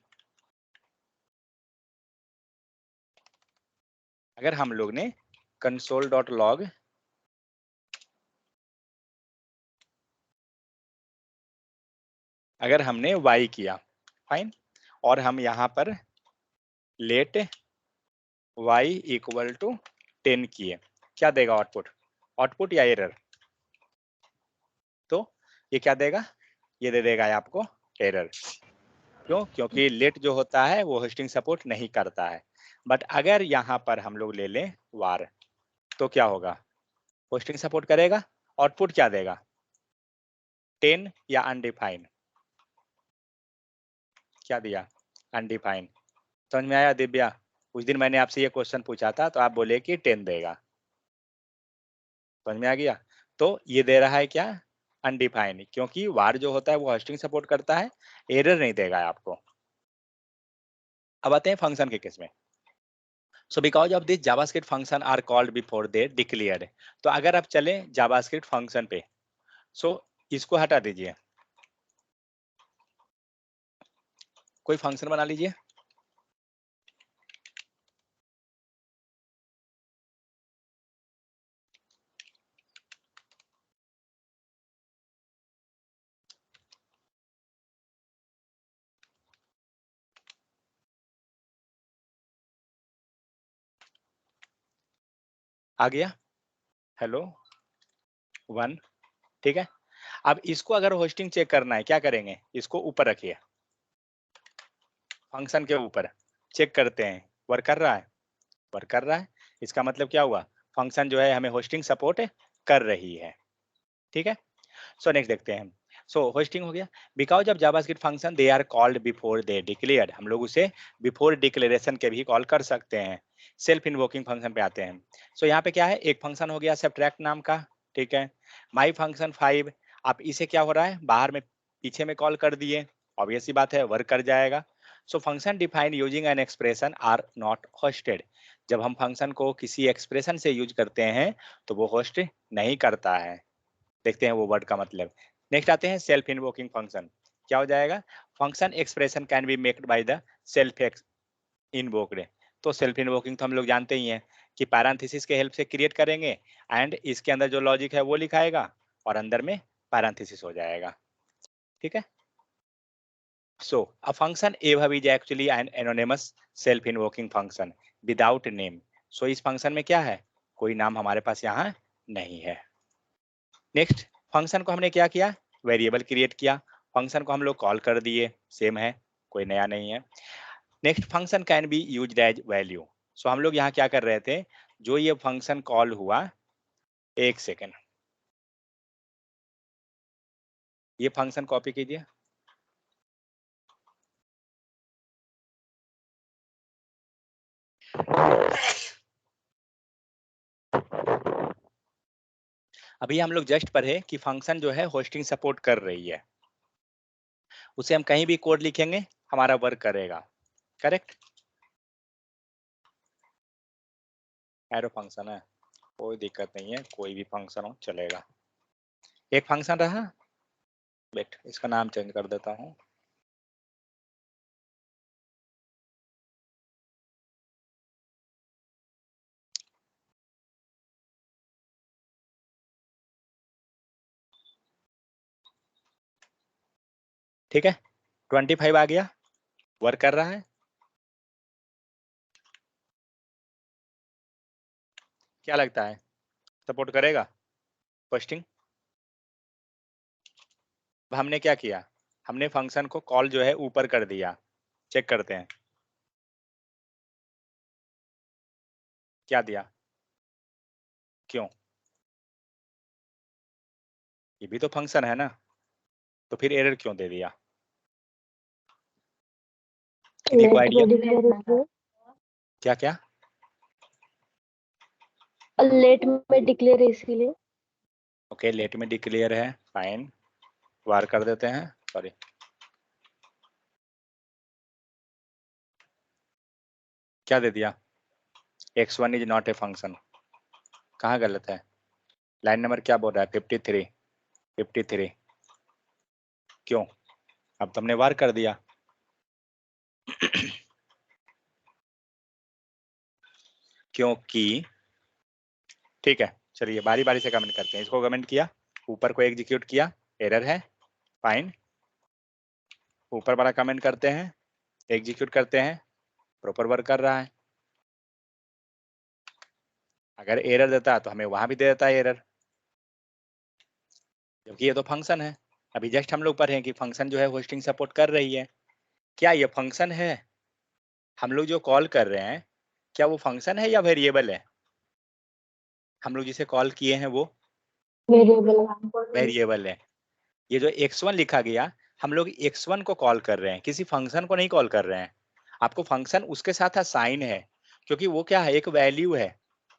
अगर हम लोग ने console.log अगर हमने y किया, फाइन, और हम यहाँ पर लेट y इक्वल टू 10 किए, क्या देगा आउटपुट, आउटपुट या एरर? तो ये क्या देगा, ये दे देगा आपको एरर। क्यों? क्योंकि लेट जो होता है वो होस्टिंग सपोर्ट नहीं करता है। बट अगर यहाँ पर हम लोग ले लें वार, तो क्या होगा, होस्टिंग सपोर्ट करेगा। आउटपुट क्या देगा, 10 या अनडिफाइन, क्या दिया, अनडिफाइन। समझ में आया दिव्या? उस दिन मैंने आपसे ये क्वेश्चन पूछा था तो आप बोले कि 10 देगा, समझ में आ गया? तो ये दे रहा है क्या, अनडिफाइंड, क्योंकि वार जो होता है वो होस्टिंग सपोर्ट करता है, एरर नहीं देगा आपको। अब आते हैं फंक्शन के केस में। So because of this JavaScript function are called before they declared. तो अगर आप चले जावास्क्रिप्ट फंक्शन पे, सो इसको हटा दीजिए, कोई फंक्शन बना लीजिए। आ गया, हेलो, 1, ठीक है। अब इसको अगर होस्टिंग चेक करना है, क्या करेंगे, इसको ऊपर रखिए, फंक्शन के ऊपर चेक करते हैं, वर्क कर रहा है, वर्क कर रहा है, इसका मतलब क्या हुआ, फंक्शन जो है हमें होस्टिंग सपोर्ट कर रही है। ठीक है, सो नेक्स्ट देखते हैं। सो होस्टिंग हो गया, because of JavaScript function they are called before they declared, हम लोग उसे बिफोर डिक्लेरेशन के भी कॉल कर सकते हैं। सेल्फ इन्वोकिंग फंक्शन पे आते हैं। सो यहाँ पे क्या है, एक फंक्शन हो गया सबट्रैक्ट नाम का, ठीक है। माई फंक्शन 5, आप इसे क्या हो रहा है, बाहर में पीछे में कॉल कर दिए, ऑब्वियस सी बात है वर्क कर जाएगा। So function defined using an expression are not hoisted, जब हम फंक्शन को किसी एक्सप्रेशन से यूज करते हैं तो वो होस्ट नहीं करता है। देखते हैं वो वर्ड का मतलब। नेक्स्ट आते हैं सेल्फ इन्वोकिंग फंक्शन, क्या हो जाएगा, function expression can be maked by the self invoked. तो सेल्फ इन्वोकिंग तो हम लोग जानते ही हैं कि पैरेंथेसिस के हेल्प से क्रिएट करेंगे एंड इसके अंदर जो लॉजिक है वो लिखाएगा और अंदर में पैरेंथेसिस हो जाएगा। ठीक है। So a function above is actually an anonymous self-invoking function without name. So इस फंक्शन में क्या है, कोई नाम हमारे पास यहाँ नहीं है। नेक्स्ट, फंक्शन को हमने क्या किया, वेरिएबल क्रिएट किया, फंक्शन को हम लोग कॉल कर दिए, सेम है, कोई नया नहीं है। Next, function can be used as value. So हम लोग यहाँ क्या कर रहे थे, जो ये फंक्शन कॉल हुआ, एक सेकेंड, ये फंक्शन कॉपी कीजिए। अभी हम लोग जस्ट पढ़े कि फंक्शन जो है होस्टिंग सपोर्ट कर रही है, उसे हम कहीं भी कोड लिखेंगे हमारा वर्क करेगा, करेक्ट। एरो फंक्शन है, कोई दिक्कत नहीं है, कोई भी फंक्शन हो चलेगा। एक फंक्शन रहा, वेट इसका नाम चेंज कर देता हूँ। ठीक है, 25 आ गया, वर्क कर रहा है। क्या लगता है सपोर्ट करेगा पोस्टिंग? हमने क्या किया, हमने फंक्शन को कॉल जो है ऊपर कर दिया, चेक करते हैं क्या दिया, क्यों, ये भी तो फंक्शन है ना, तो फिर एरर क्यों दे दिया? किसी को आइडिया? क्या क्या लेट में डिक्लेयर है इसीलिए। ओके, लेट में डिक्लेयर है, फाइन, वार कर देते हैं, सॉरी। क्या दे दिया, x1 is not a function, कहाँ गलत है, लाइन नंबर क्या बोल रहा है, 53 क्यों, अब तुमने वार कर दिया। क्योंकि, ठीक है चलिए बारी बारी से कमेंट करते हैं, इसको कमेंट किया, ऊपर को एग्जीक्यूट किया, एरर है, फाइन, ऊपर वाला कमेंट करते हैं, एग्जीक्यूट करते हैं, प्रॉपर वर्क कर रहा है। अगर एरर देता तो हमें वहां भी दे देता है एरर, क्योंकि ये तो फंक्शन है। अभी जस्ट हम लोग पढ़े कि फंक्शन जो है होस्टिंग सपोर्ट कर रही है, क्या ये फंक्शन है, हम लोग जो कॉल कर रहे हैं क्या वो फंक्शन है या वेरिएबल है, हम लोग जिसे कॉल किए हैं वो वेरिएबल है। ये जो x1 लिखा गया, हम लोग x1 को कॉल कर रहे हैं, किसी फंक्शन को नहीं कॉल कर रहे हैं। आपको फंक्शन उसके साथ असाइन है, क्योंकि वो क्या है, एक वैल्यू है।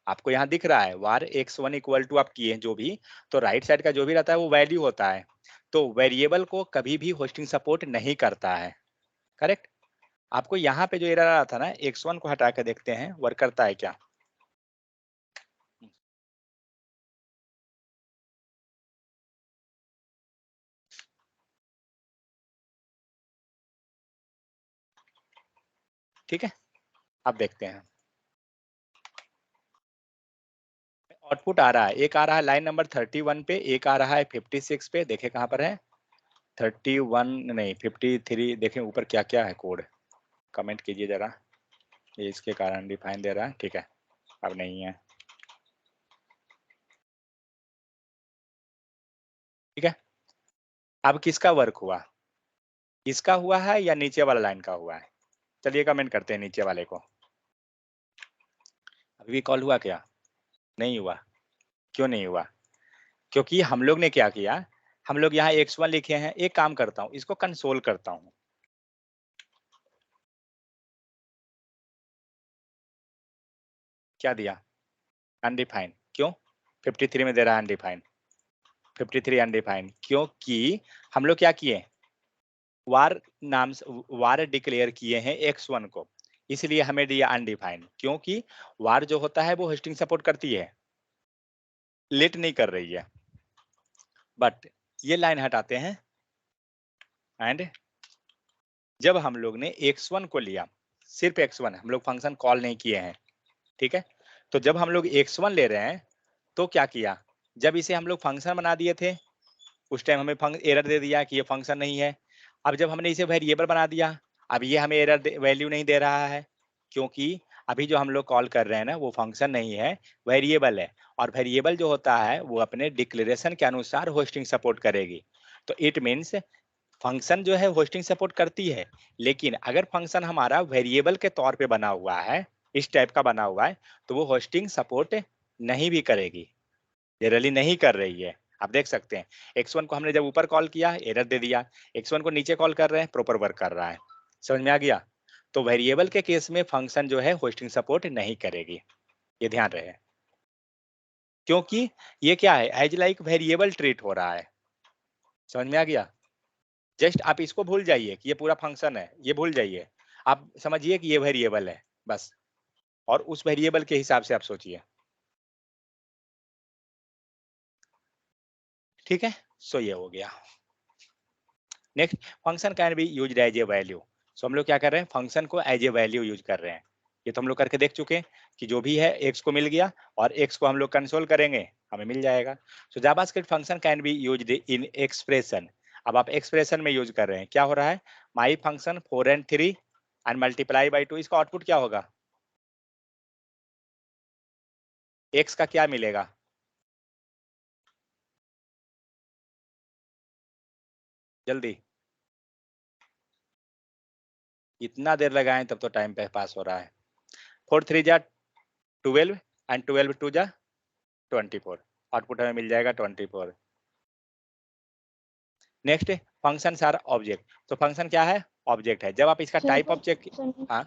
आपको यहाँ दिख रहा है var x1 इक्वल टू आप किए जो भी, तो राइट साइड का जो भी रहता है वो वैल्यू होता है। तो वेरिएबल को कभी भी होस्टिंग सपोर्ट नहीं करता है, करेक्ट। आपको यहाँ पे जो एरर आ रहा था ना, x1 को हटा के देखते हैं वर्क करता है क्या। ठीक है, अब देखते हैं आउटपुट आ रहा है, एक आ रहा है लाइन नंबर 31 पे, एक आ रहा है 56 पे, देखे कहाँ पर है, 31 नहीं 53, देखें ऊपर क्या क्या है कोड, कमेंट कीजिए जरा, ये इसके कारण डिफाइन दे रहा है, ठीक है, अब नहीं है, ठीक है। अब किसका वर्क हुआ, इसका हुआ है या नीचे वाला लाइन का हुआ है, चलिए कमेंट करते हैं नीचे वाले को। अभी भी कॉल हुआ क्या, नहीं हुआ, क्यों नहीं हुआ, क्योंकि हम लोग ने क्या किया, हम लोग यहाँ x1 लिखे हैं, एक काम करता हूँ इसको कंसोल करता हूँ, क्या दिया, अनडिफाइंड, क्यों 53 में दे रहा है अनडिफाइंड, 53 अनडिफाइंड, क्योंकि हम लोग क्या किए, वार नाम से वार डिक्लेयर किए हैं x1 को, इसलिए हमें दिया अनडिफाइंड, क्योंकि वार जो होता है वो होस्टिंग सपोर्ट करती है, लेट नहीं कर रही है। बट ये लाइन हटाते हैं एंड जब हम लोग ने x1 को लिया, सिर्फ x1, हम लोग फंक्शन कॉल नहीं किए हैं, ठीक है, तो जब हम लोग x1 ले रहे हैं तो क्या किया, जब इसे हम लोग फंक्शन बना दिए थे उस टाइम हमें एरर दे दिया कि ये फंक्शन नहीं है। अब जब हमने इसे वेरिएबल बना दिया, अब ये हमें एरर वैल्यू नहीं दे रहा है, क्योंकि अभी जो हम लोग कॉल कर रहे हैं ना वो फंक्शन नहीं है, वेरिएबल है। और वेरिएबल जो होता है वो अपने डिक्लेरेशन के अनुसार होस्टिंग सपोर्ट करेगी। तो इट मीन्स फंक्शन जो है होस्टिंग सपोर्ट करती है, लेकिन अगर फंक्शन हमारा वेरिएबल के तौर पे बना हुआ है, इस टाइप का बना हुआ है, तो वो होस्टिंग सपोर्ट नहीं भी करेगी, जनरली नहीं कर रही है। आप देख सकते हैं x1 को हमने जब ऊपर कॉल किया एरर दे दिया, x1 को नीचे कॉल कर रहे हैं प्रॉपर वर्क कर रहा है। समझ में आ गया? तो वेरिएबल के केस में फंक्शन जो है होस्टिंग सपोर्ट नहीं करेगी, ये ध्यान रहे, क्योंकि ये क्या है, एज लाइक वेरिएबल ट्रीट हो रहा है। समझ में आ गया? जस्ट आप इसको भूल जाइए कि ये पूरा फंक्शन है, ये भूल जाइए, आप समझिए कि ये वेरिएबल है बस, और उस वेरिएबल के हिसाब से आप सोचिए। ठीक है, सो ये हो गया। Next, function can be used as a value. So हम लोग क्या कर रहे हैं, फंक्शन को एज ए वैल्यू यूज कर रहे हैं। ये तो हम लोग करके देख चुके हैं कि जो भी है x को मिल गया और x को हम लोग कंसोल करेंगे हमें मिल जाएगा। So JavaScript function can be used in expression. अब आप एक्सप्रेशन में यूज कर रहे हैं, क्या हो रहा है, माई function 4 and 3 and multiply by 2, इसका आउटपुट क्या होगा, x का क्या मिलेगा, जल्दी, इतना देर लगाएं तब तो टाइम पे पास हो रहा है। 4 3 जा 12 एंड 12 2 जा 24, आउटपुट हमें मिल जाएगा 24। Next, function are object. तो फंक्शन क्या है, ऑब्जेक्ट है। जब आप इसका सर टाइप अगर ऑब्जेक्ट, फंक्शन हाँ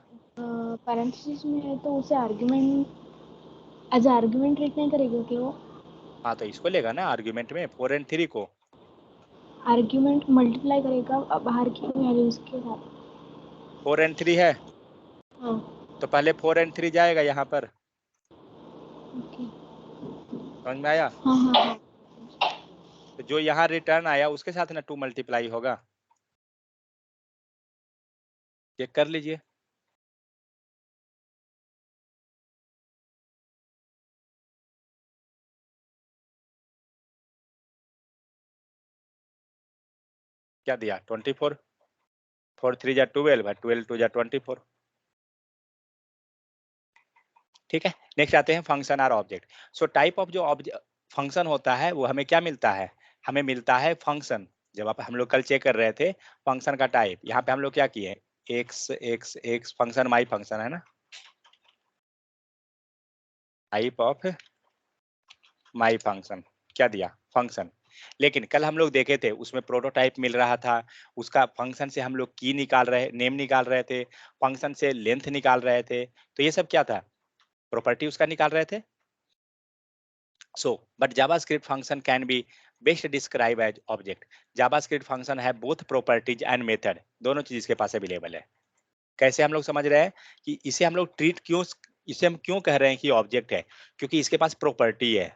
पैरेंथेसिस में है तो उसे आर्गुमेंट एज आर्गुमेंट ट्रीट नहीं करेगा कि वो हाँ, तो इसको लेगा ना आर्ग्यूमेंट में 4 and 3 को। आर्गुमेंट मल्टीप्लाई करेगा बाहर की वैल्यूज के साथ। 4 and 3 है हाँ तो पहले 4 and 3 जाएगा यहाँ पर। ओके। समझ में आया? हाँ हाँ हाँ। तो जो यहाँ रिटर्न आया उसके साथ ना 2 मल्टीप्लाई होगा, चेक कर लीजिए। क्या दिया, 24, 4 3 जा 12 है, 12 2 जा 24। ठीक है, नेक्स्ट आते हैं function are object. So type of जो फंक्शन होता है वो हमें क्या मिलता है, हमें मिलता है फंक्शन। जब आप हम लोग कल चेक कर रहे थे फंक्शन का टाइप, यहाँ पे हम लोग क्या किए, x x x function my function है ना, टाइप ऑफ माई फंक्शन, क्या दिया, फंक्शन। लेकिन कल हम लोग देखे थे उसमें प्रोटोटाइप मिल रहा था, उसका फंक्शन से हम लोग की निकाल रहे, नेम निकाल रहे थे, फंक्शन से लेंथ निकाल रहे थे, तो ये सब क्या था, प्रॉपर्टी उसका निकाल रहे थे। So, but JavaScript function can be best described as object. JavaScript function have both properties and method, दोनों चीज इसके पास अवेलेबल है। कैसे हम लोग समझ रहे हैं कि इसे हम लोग ट्रीट क्यों, इसे हम क्यों कह रहे हैं कि ऑब्जेक्ट है, क्योंकि इसके पास प्रॉपर्टी है,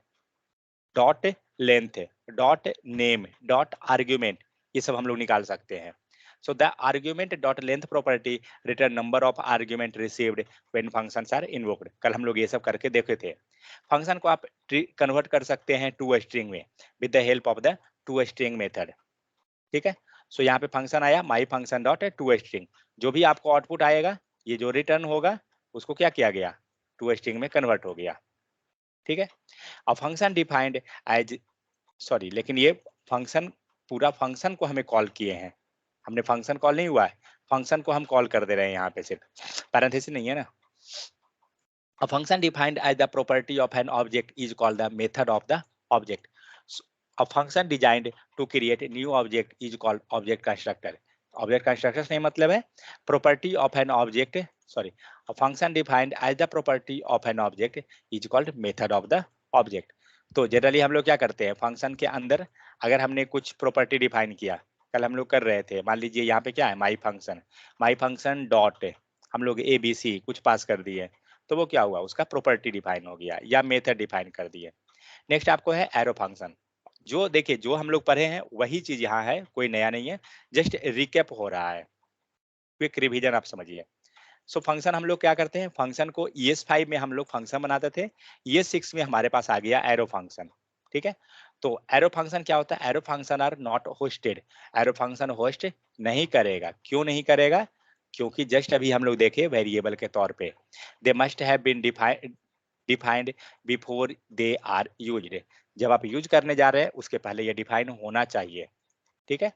dot length, dot name, dot argument, ये सब हम लोग निकाल सकते हैं। So the argument dot length property return number of argument received when functions are invoked. कल हम लोग ये सब करके देखे थे। फंक्शन को आप कन्वर्ट कर सकते हैं टू स्ट्रिंग में with the help of the two string method. ठीक है, सो यहाँ पे फंक्शन आया माई फंक्शन डॉट टू स्ट्रिंग, जो भी आपको आउटपुट आएगा, ये जो रिटर्न होगा उसको क्या किया गया, टू स्ट्रिंग में कन्वर्ट हो गया। ठीक है, अब फंक्शन डिफाइंड एज, सॉरी लेकिन ये फंक्शन, पूरा फंक्शन को हमें कॉल किए हैं, हमने फंक्शन कॉल नहीं हुआ है, फंक्शन को हम कॉल कर दे रहे हैं यहाँ पे, सिर्फ पैरेंथेसिस नहीं है ना। A function defined as the property of an object is called the method of the object. A function designed to create a new object is called object constructor. Object constructor नहीं मतलब है property of an object, sorry, a function defined as the property of an object is called method of the object. तो generally हम लोग क्या करते हैं, function के अंदर अगर हमने कुछ प्रॉपर्टी डिफाइन किया, कल हम लोग कर रहे थे, मान लीजिए यहाँ पे क्या है, माई फंक्शन डॉट, हम लोग ए बी सी कुछ पास कर दिए, तो वो क्या हुआ, उसका प्रॉपर्टी डिफाइन हो गया या मेथड डिफाइन कर दिए। नेक्स्ट आपको है एरो फंक्शन। जो देखिए जो हम लोग पढ़े हैं वही चीज यहाँ है, कोई नया नहीं है, जस्ट रिकैप हो रहा है, क्विक रिवीजन आप समझिए। सो फंक्शन हम लोग क्या करते हैं, फंक्शन को ES5 में हम लोग फंक्शन बनाते थे, ES6 में हमारे पास आ गया एरो फंक्शन। ठीक है, तो एरो फंक्शन क्या होता है, arrow function are not hoisted, arrow function host नहीं करेगा। क्यों नहीं करेगा, क्योंकि जस्ट अभी हम लोग देखे वेरिएबल के तौर पे, they must have been defined before they are used. जब आप यूज करने जा रहे हैं उसके पहले ये डिफाइन होना चाहिए। ठीक है,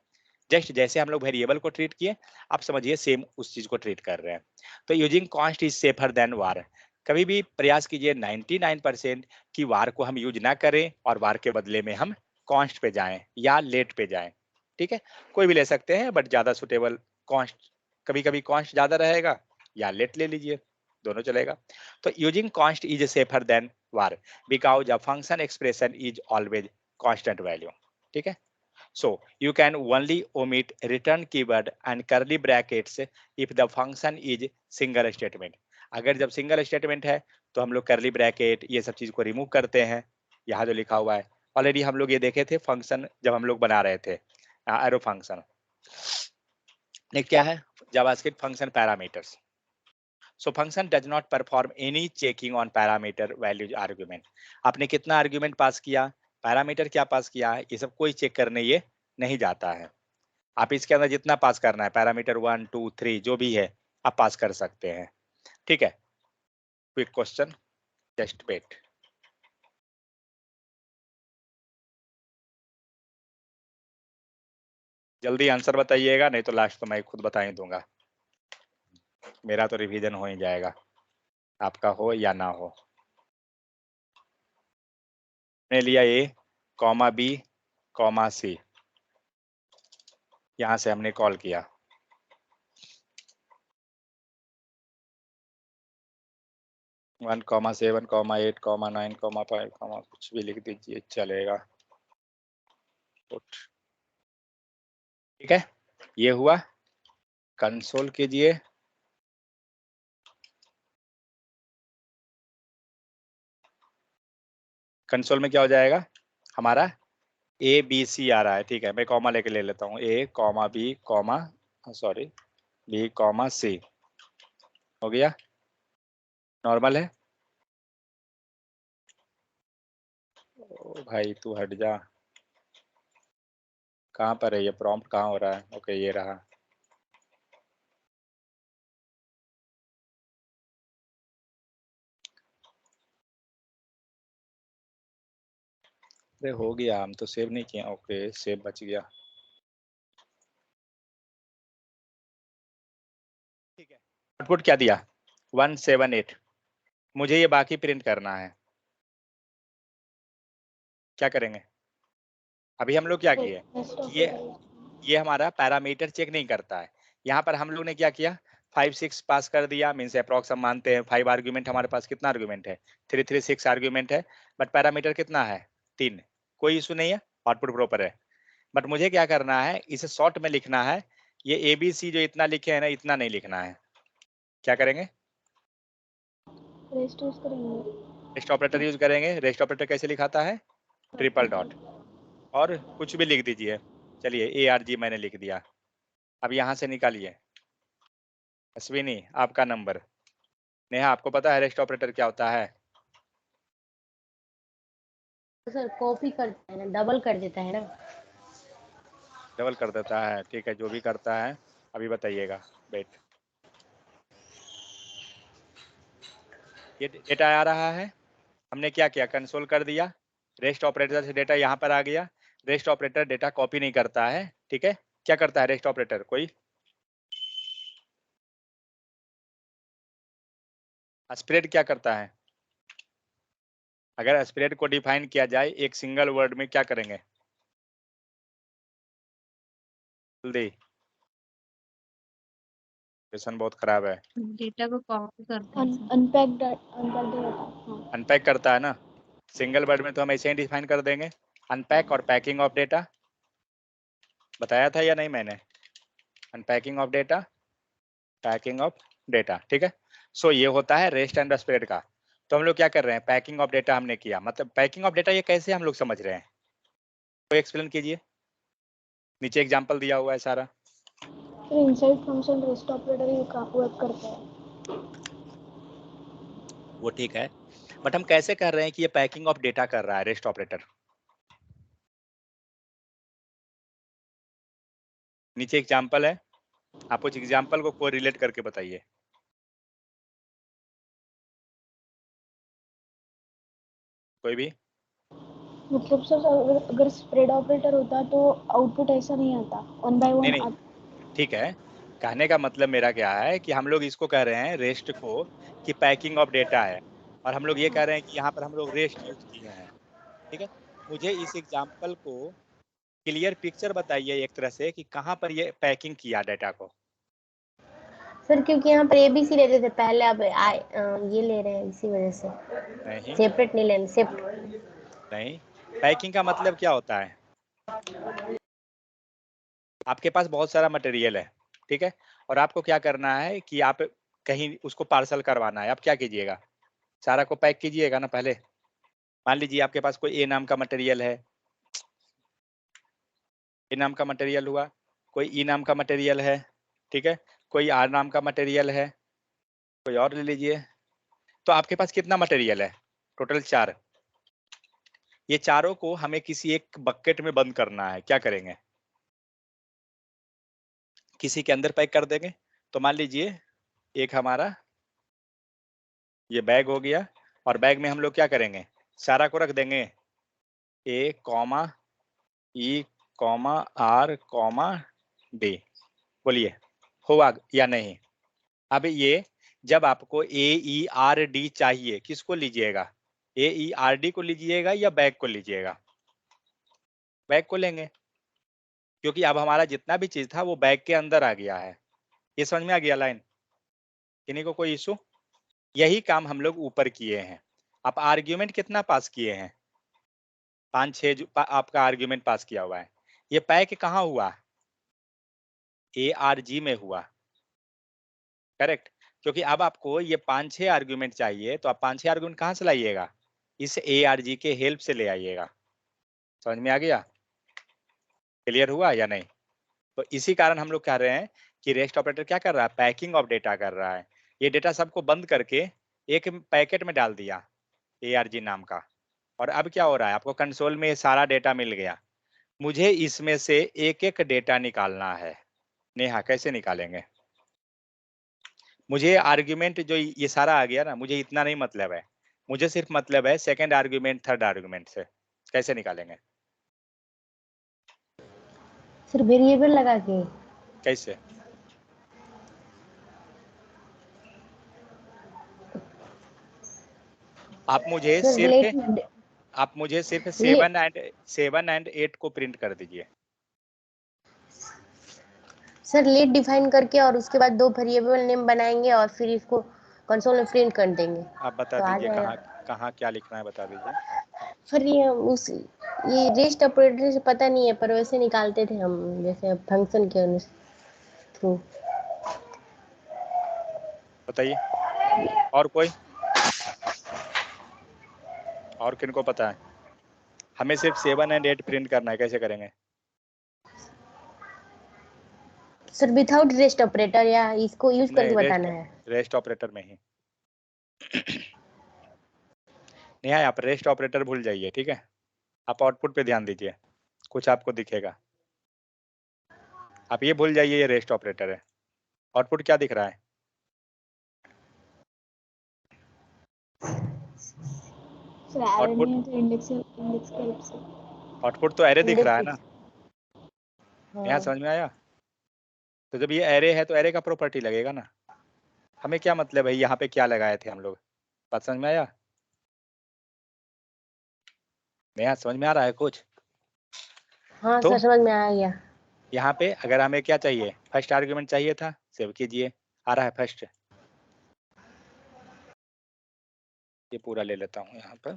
जस्ट जैसे हम लोग वेरिएबल को ट्रीट किए, आप समझिए सेम उस चीज को ट्रीट कर रहे हैं। तो using const is safer than var. कभी भी प्रयास कीजिए 99% की वार को हम यूज ना करें और वार के बदले में हम कॉन्स्ट पे जाएं या लेट पे जाएं। ठीक है, कोई भी ले सकते हैं बट ज्यादा सुटेबल कॉन्स्ट, कभी कभी कॉन्स्ट ज्यादा रहेगा या लेट ले लीजिए, दोनों चलेगा। तो using const is safer than war because a function expression is always constant value. ठीक है, so you can only omit return keyword and curly brackets if the function is single statement। अगर जब single statement है तो हम लोग करली bracket ये सब चीज को रिमूव करते हैं। यहाँ जो लिखा हुआ है ऑलरेडी हम लोग ये देखे थे फंक्शन जब हम लोग बना रहे थे एरो फंक्शन। नेक्स्ट क्या है, JavaScript function parameters. So function does not perform any checking on parameter values argument. आपने कितना आर्गुमेंट पास किया, पैरामीटर क्या पास किया है, ये सब कोई चेक करने ये नहीं जाता है। आप इसके अंदर जितना पास करना है पैरामीटर 1 2 3 जो भी है आप पास कर सकते हैं। ठीक है, क्विक क्वेश्चन, जस्ट वेट। जल्दी आंसर बताइएगा नहीं तो लास्ट तो मैं खुद बता ही दूंगा, मेरा तो रिवीजन हो ही जाएगा, आपका हो या ना हो। मैंने लिया A, B, C, यहां से हमने कॉल किया। वन कॉमा 7, 8, 9, 5, कुछ भी लिख दीजिए चलेगा। ठीक है, ये हुआ, कंसोल कीजिए। कंसोल में क्या हो जाएगा हमारा ABC आ रहा है। ठीक है, मैं कॉमा लेके ले लेता हूँ, A, B, sorry B, C हो गया, नॉर्मल है। ओ भाई तू हट जा, कहाँ पर है ये प्रॉम्प्ट, कहाँ हो रहा है, ओके ये रहा। अरे हो गया, हम तो सेव नहीं किया, ओके सेव बच गया। ठीक है, आउटपुट क्या दिया 178। मुझे ये बाकी प्रिंट करना है, क्या करेंगे, अभी हम लोग क्या किए कि ये हमारा पैरामीटर चेक नहीं करता है। यहाँ पर हम लोग ने क्या किया 5 6 पास कर दिया, मीन्स अप्रॉक्स हम मानते हैं 5 आर्ग्यूमेंट, हमारे पास कितना आर्ग्यूमेंट है 3 3 6 आर्ग्यूमेंट है, बट पैरामीटर कितना है 3, कोई इशू नहीं है, आउटपुट प्रॉपर है। बट मुझे क्या करना है, इसे शॉर्ट में लिखना है, ये ABC जो इतना लिखे है ना इतना नहीं लिखना है। क्या करेंगे, रेस्ट यूज करेंगे, रेस्ट ऑपरेटर यूज करेंगे। रेस्ट ऑपरेटर कैसे लिखाता है, ट्रिपल डॉट, और कुछ भी लिख दीजिए। चलिए ARG मैंने लिख दिया। अब यहाँ से निकालिए, अश्विनी आपका नंबर, नेहा आपको पता है रेस्ट ऑपरेटर क्या होता है, सर कॉपी करता है ना, डबल कर देता है ना, डबल कर देता है। ठीक है, जो भी करता है अभी बताइएगा। वेट, ये डेटा आ रहा है, हमने क्या किया कंसोल कर दिया, रेस्ट ऑपरेटर से डेटा यहाँ पर आ गया। रेस्ट ऑपरेटर डेटा कॉपी नहीं करता है। ठीक है, क्या करता है रेस्ट ऑपरेटर, कोई स्प्रेड क्या करता है, अगर स्प्रेड को डिफाइन किया जाए एक सिंगल वर्ड में क्या करेंगे, जल्दी, क्वेश्चन बहुत खराब है। डेटा को कॉपी करते हैं सर। अनपैक डेटा, अनपैक करता है ना, सिंगल वर्ड में तो हम ऐसे ही डिफाइन कर देंगे, अनपैक और पैकिंग ऑफ डेटा, बताया था या नहीं मैंने, unpacking of data, packing of data. ठीक है, सो ये होता है रेस्ट एंड स्प्रेड का। तो हम लोग क्या कर रहे हैं, पैकिंग ऑफ डेटा हमने किया, मतलब पैकिंग ऑफ डेटा ये कैसे हम लोग समझ रहे हैं, कोई एक्सप्लेन कीजिए, नीचे एग्जांपल दिया हुआ है सारा। फिर इनसाइड फंक्शन रेस्ट ऑपरेटर ही वर्क करता है। वो ठीक है, बट हम कैसे कर रहे हैं कि ये पैकिंग ऑफ डेटा कर रहा है रेस्ट ऑपरेटर? नीचे एग्जाम्पल है, आप उस एग्जाम्पल को कोरिलेट करके बताइए। कोई भी? मतलब सर अगर स्प्रेड ऑपरेटर होता तो आउटपुट ऐसा नहीं आता, वन बाय नहीं वन। नहीं, ठीक है, कहने का मतलब मेरा क्या है कि हम लोग इसको कह रहे हैं रेस्ट को कि पैकिंग ऑफ डेटा है, और हम लोग ये कह रहे हैं कि यहाँ पर हम लोग रेस्ट यूज किए हैं। ठीक है, मुझे इस एग्जाम्पल को क्लियर पिक्चर बताइए एक तरह से कि कहाँ पर ये पैकिंग किया डेटा को। सर क्योंकि यहाँ पर एबीसी लेते थे पहले, अब ये ले रहे हैं, इसी वजह से नहीं सेपरेट नहीं लेना, शिफ्ट। नहीं, पैकिंग का मतलब क्या होता है? आपके पास बहुत सारा मटेरियल है, ठीक है, और आपको क्या करना है कि आप कहीं उसको पार्सल करवाना है। आप क्या कीजिएगा, सारा को पैक कीजिएगा ना पहले। मान लीजिए आपके पास कोई ए नाम का मटेरियल है, ए नाम का मटेरियल हुआ, कोई ई नाम का मटेरियल है, ठीक है, कोई आर नाम का मटेरियल है, कोई और ले लीजिए। तो आपके पास कितना मटेरियल है? टोटल 4। ये चारों को हमें किसी एक बकेट में बंद करना है। क्या करेंगे? किसी के अंदर पैक कर देंगे। तो मान लीजिए एक हमारा ये बैग हो गया, और बैग में हम लोग क्या करेंगे, सारा को रख देंगे A comma E comma R comma D. बोलिए हुआ या नहीं? अब ये जब आपको ए ई आर डी चाहिए, किसको लीजिएगा, ए ई आर डी को लीजिएगा या बैग को लीजिएगा? बैग को लेंगे, क्योंकि अब हमारा जितना भी चीज था वो बैग के अंदर आ गया है। ये समझ में आ गया लाइन? किन्हीं को कोई इशू? यही काम हम लोग ऊपर किए हैं। आप आर्ग्यूमेंट कितना पास किए हैं? 5-6 आपका आर्ग्यूमेंट पास किया हुआ है। ये पैक कहाँ हुआ? ए आर जी में हुआ, करेक्ट। क्योंकि अब आपको ये 5-6 आर्ग्यूमेंट चाहिए, तो आप 5-6 आर्ग्यूमेंट कहाँ से लाइएगा? इस ए आर जी के हेल्प से ले आइएगा। समझ में आ गया? क्लियर हुआ या नहीं? तो इसी कारण हम लोग कह रहे हैं कि रेस्ट ऑपरेटर क्या कर रहा है, पैकिंग ऑफ डेटा कर रहा है। ये डेटा सबको बंद करके एक पैकेट में डाल दिया ARG नाम का, और अब क्या हो रहा है, आपको कंसोल में सारा डेटा मिल गया। मुझे इसमें से एक एक डेटा निकालना है। नेहा कैसे निकालेंगे? मुझे आर्ग्यूमेंट जो ये सारा आ गया ना, मुझे इतना नहीं मतलब है, मुझे सिर्फ मतलब है सेकंड आर्ग्यूमेंट थर्ड आर्ग्यूमेंट से। कैसे निकालेंगे? सर वेरिएबल लगा के। कैसे? आप मुझे सर सिर्फ लेट आप मुझे सिर्फ ले 7 एंड 8 को प्रिंट कर दीजिए। सर लेट डिफाइन करके और उसके बाद 2 वेरिएबल नेम बनाएंगे और फिर इसको कंसोल में प्रिंट कर देंगे आप बता तो आ दीजिए जाएगा। कहाँ कहाँ क्या लिखना है, बता दीजिए। फिर ये रेस्ट ऑपरेटर से पता नहीं है, पर वैसे निकालते थे हम, जैसे फंक्शन के थ्रू। बताइए और कोई, और किनको पता है? हमें सिर्फ 7 एंड 8 प्रिंट करना है, कैसे करेंगे? सर विदाउट रेस्ट ऑपरेटर या इसको यूज करके नहीं, बताना है? रेस्ट ऑपरेटर में ही। नहीं, आप रेस्ट ऑपरेटर भूल जाइए, ठीक है, आप आउटपुट पे ध्यान दीजिए, कुछ आपको दिखेगा। आप ये भूल जाइए ये रेस्ट ऑपरेटर है। आउटपुट क्या दिख रहा है? सर एरर आउटपुट नहीं है तो इंडेक्स की हेल्प से। आउटपुट तो एरे दिख रहा है ना? यहाँ हाँ समझ में आया? तो जब ये एरे है तो एरे का प्रॉपर्टी लगेगा ना। हमें क्या मतलब है यहाँ पे क्या लगाए थे हम लोग? बात समझ में आया? यहाँ समझ में आ रहा है कुछ? हाँ तो सर समझ में आ गया। यहाँ पे अगर हमें क्या चाहिए, फर्स्ट आर्ग्यूमेंट चाहिए था, सेव कीजिए, आ रहा है फर्स्ट। ये पूरा ले लेता हूँ यहाँ पर।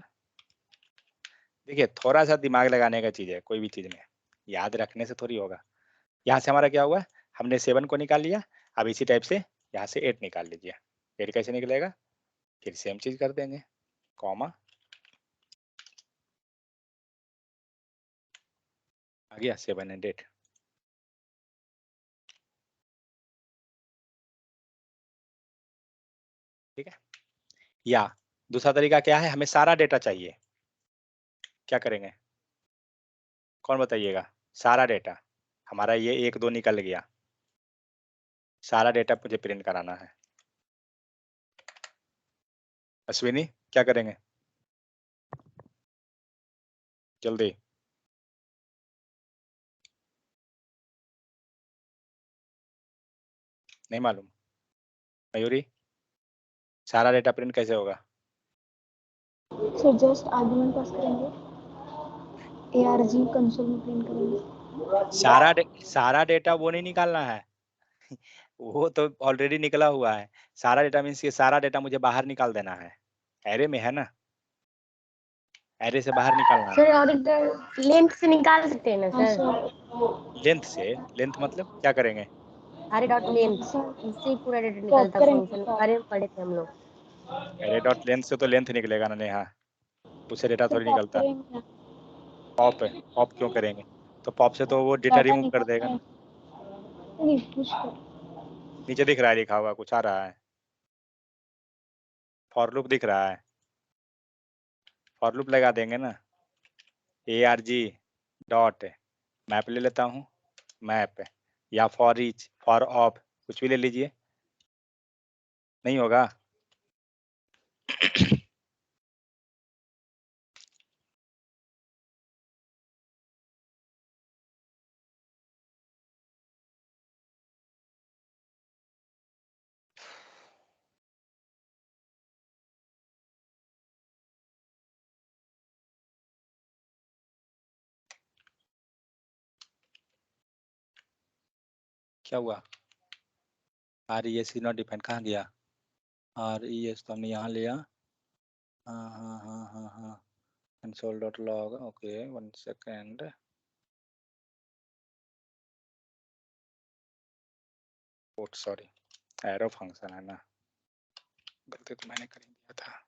देखिए थोड़ा सा दिमाग लगाने का चीज है, कोई भी चीज में याद रखने से थोड़ी होगा। यहाँ से हमारा क्या हुआ, हमने 7 को निकाल लिया। अब इसी टाइप से यहाँ से 8 निकाल लीजिए। 8 कैसे निकलेगा? फिर सेम चीज कर देंगे, कॉमा, आ गया 7 एंड 8। ठीक है। या दूसरा तरीका क्या है, हमें सारा डेटा चाहिए, क्या करेंगे, कौन बताइएगा? सारा डेटा हमारा ये 1 2 निकल गया, सारा डेटा मुझे प्रिंट कराना है। अश्विनी क्या करेंगे जल्दी? नहीं मालूम? मयूरी सारा डेटा प्रिंट कैसे होगा? सर जस्ट आर्गुमेंट पास करेंगे, ARG कंसोल में प्रिंट करेंगे। सारा डेटा वो नहीं निकालना है वो तो ऑलरेडी निकला हुआ है। सारा डेटा मीन्स ये सारा डेटा मुझे बाहर निकाल देना है, एरे में है ना, एरे से बाहर निकालना है। सर और इधर लेंथ से निकाल सकते हैं ना हाँ सर? सर। लेंथ से, लेंथ मतलब क्या करेंगे? अरे डॉट लेंथ, इससे ही पूरा डेटा निकलता है फंक्शन, अरे में पढ़े थे हम लोग। एरे डॉट लेंथ से तो लेंथ निकलेगा ना नेहा, उससे डेटा थोड़ी निकलता। पॉप है, पॉप क्यों करेंगे? तो पॉप से तो वो डेटा रिमूव कर देगा ना। नहीं पुश कर, नीचे दिख रहा है, लिखा हुआ कुछ आ रहा है, फॉर लूप दिख रहा है, फॉर लूप लगा देंगे ना। ARG डॉट मैप ले लेता हूँ, मैप या फॉर ईच, फॉर ऑफ, कुछ भी ले लीजिए, नहीं होगा? क्या हुआ? RES नॉट डिफाइन कहाँ गया? RES तो हमने यहाँ लिया, हाँ हाँ हाँ हाँ हाँ, console dot log, okay 1 second, sorry arrow function है ना, गलती तो मैंने कर ही दिया था।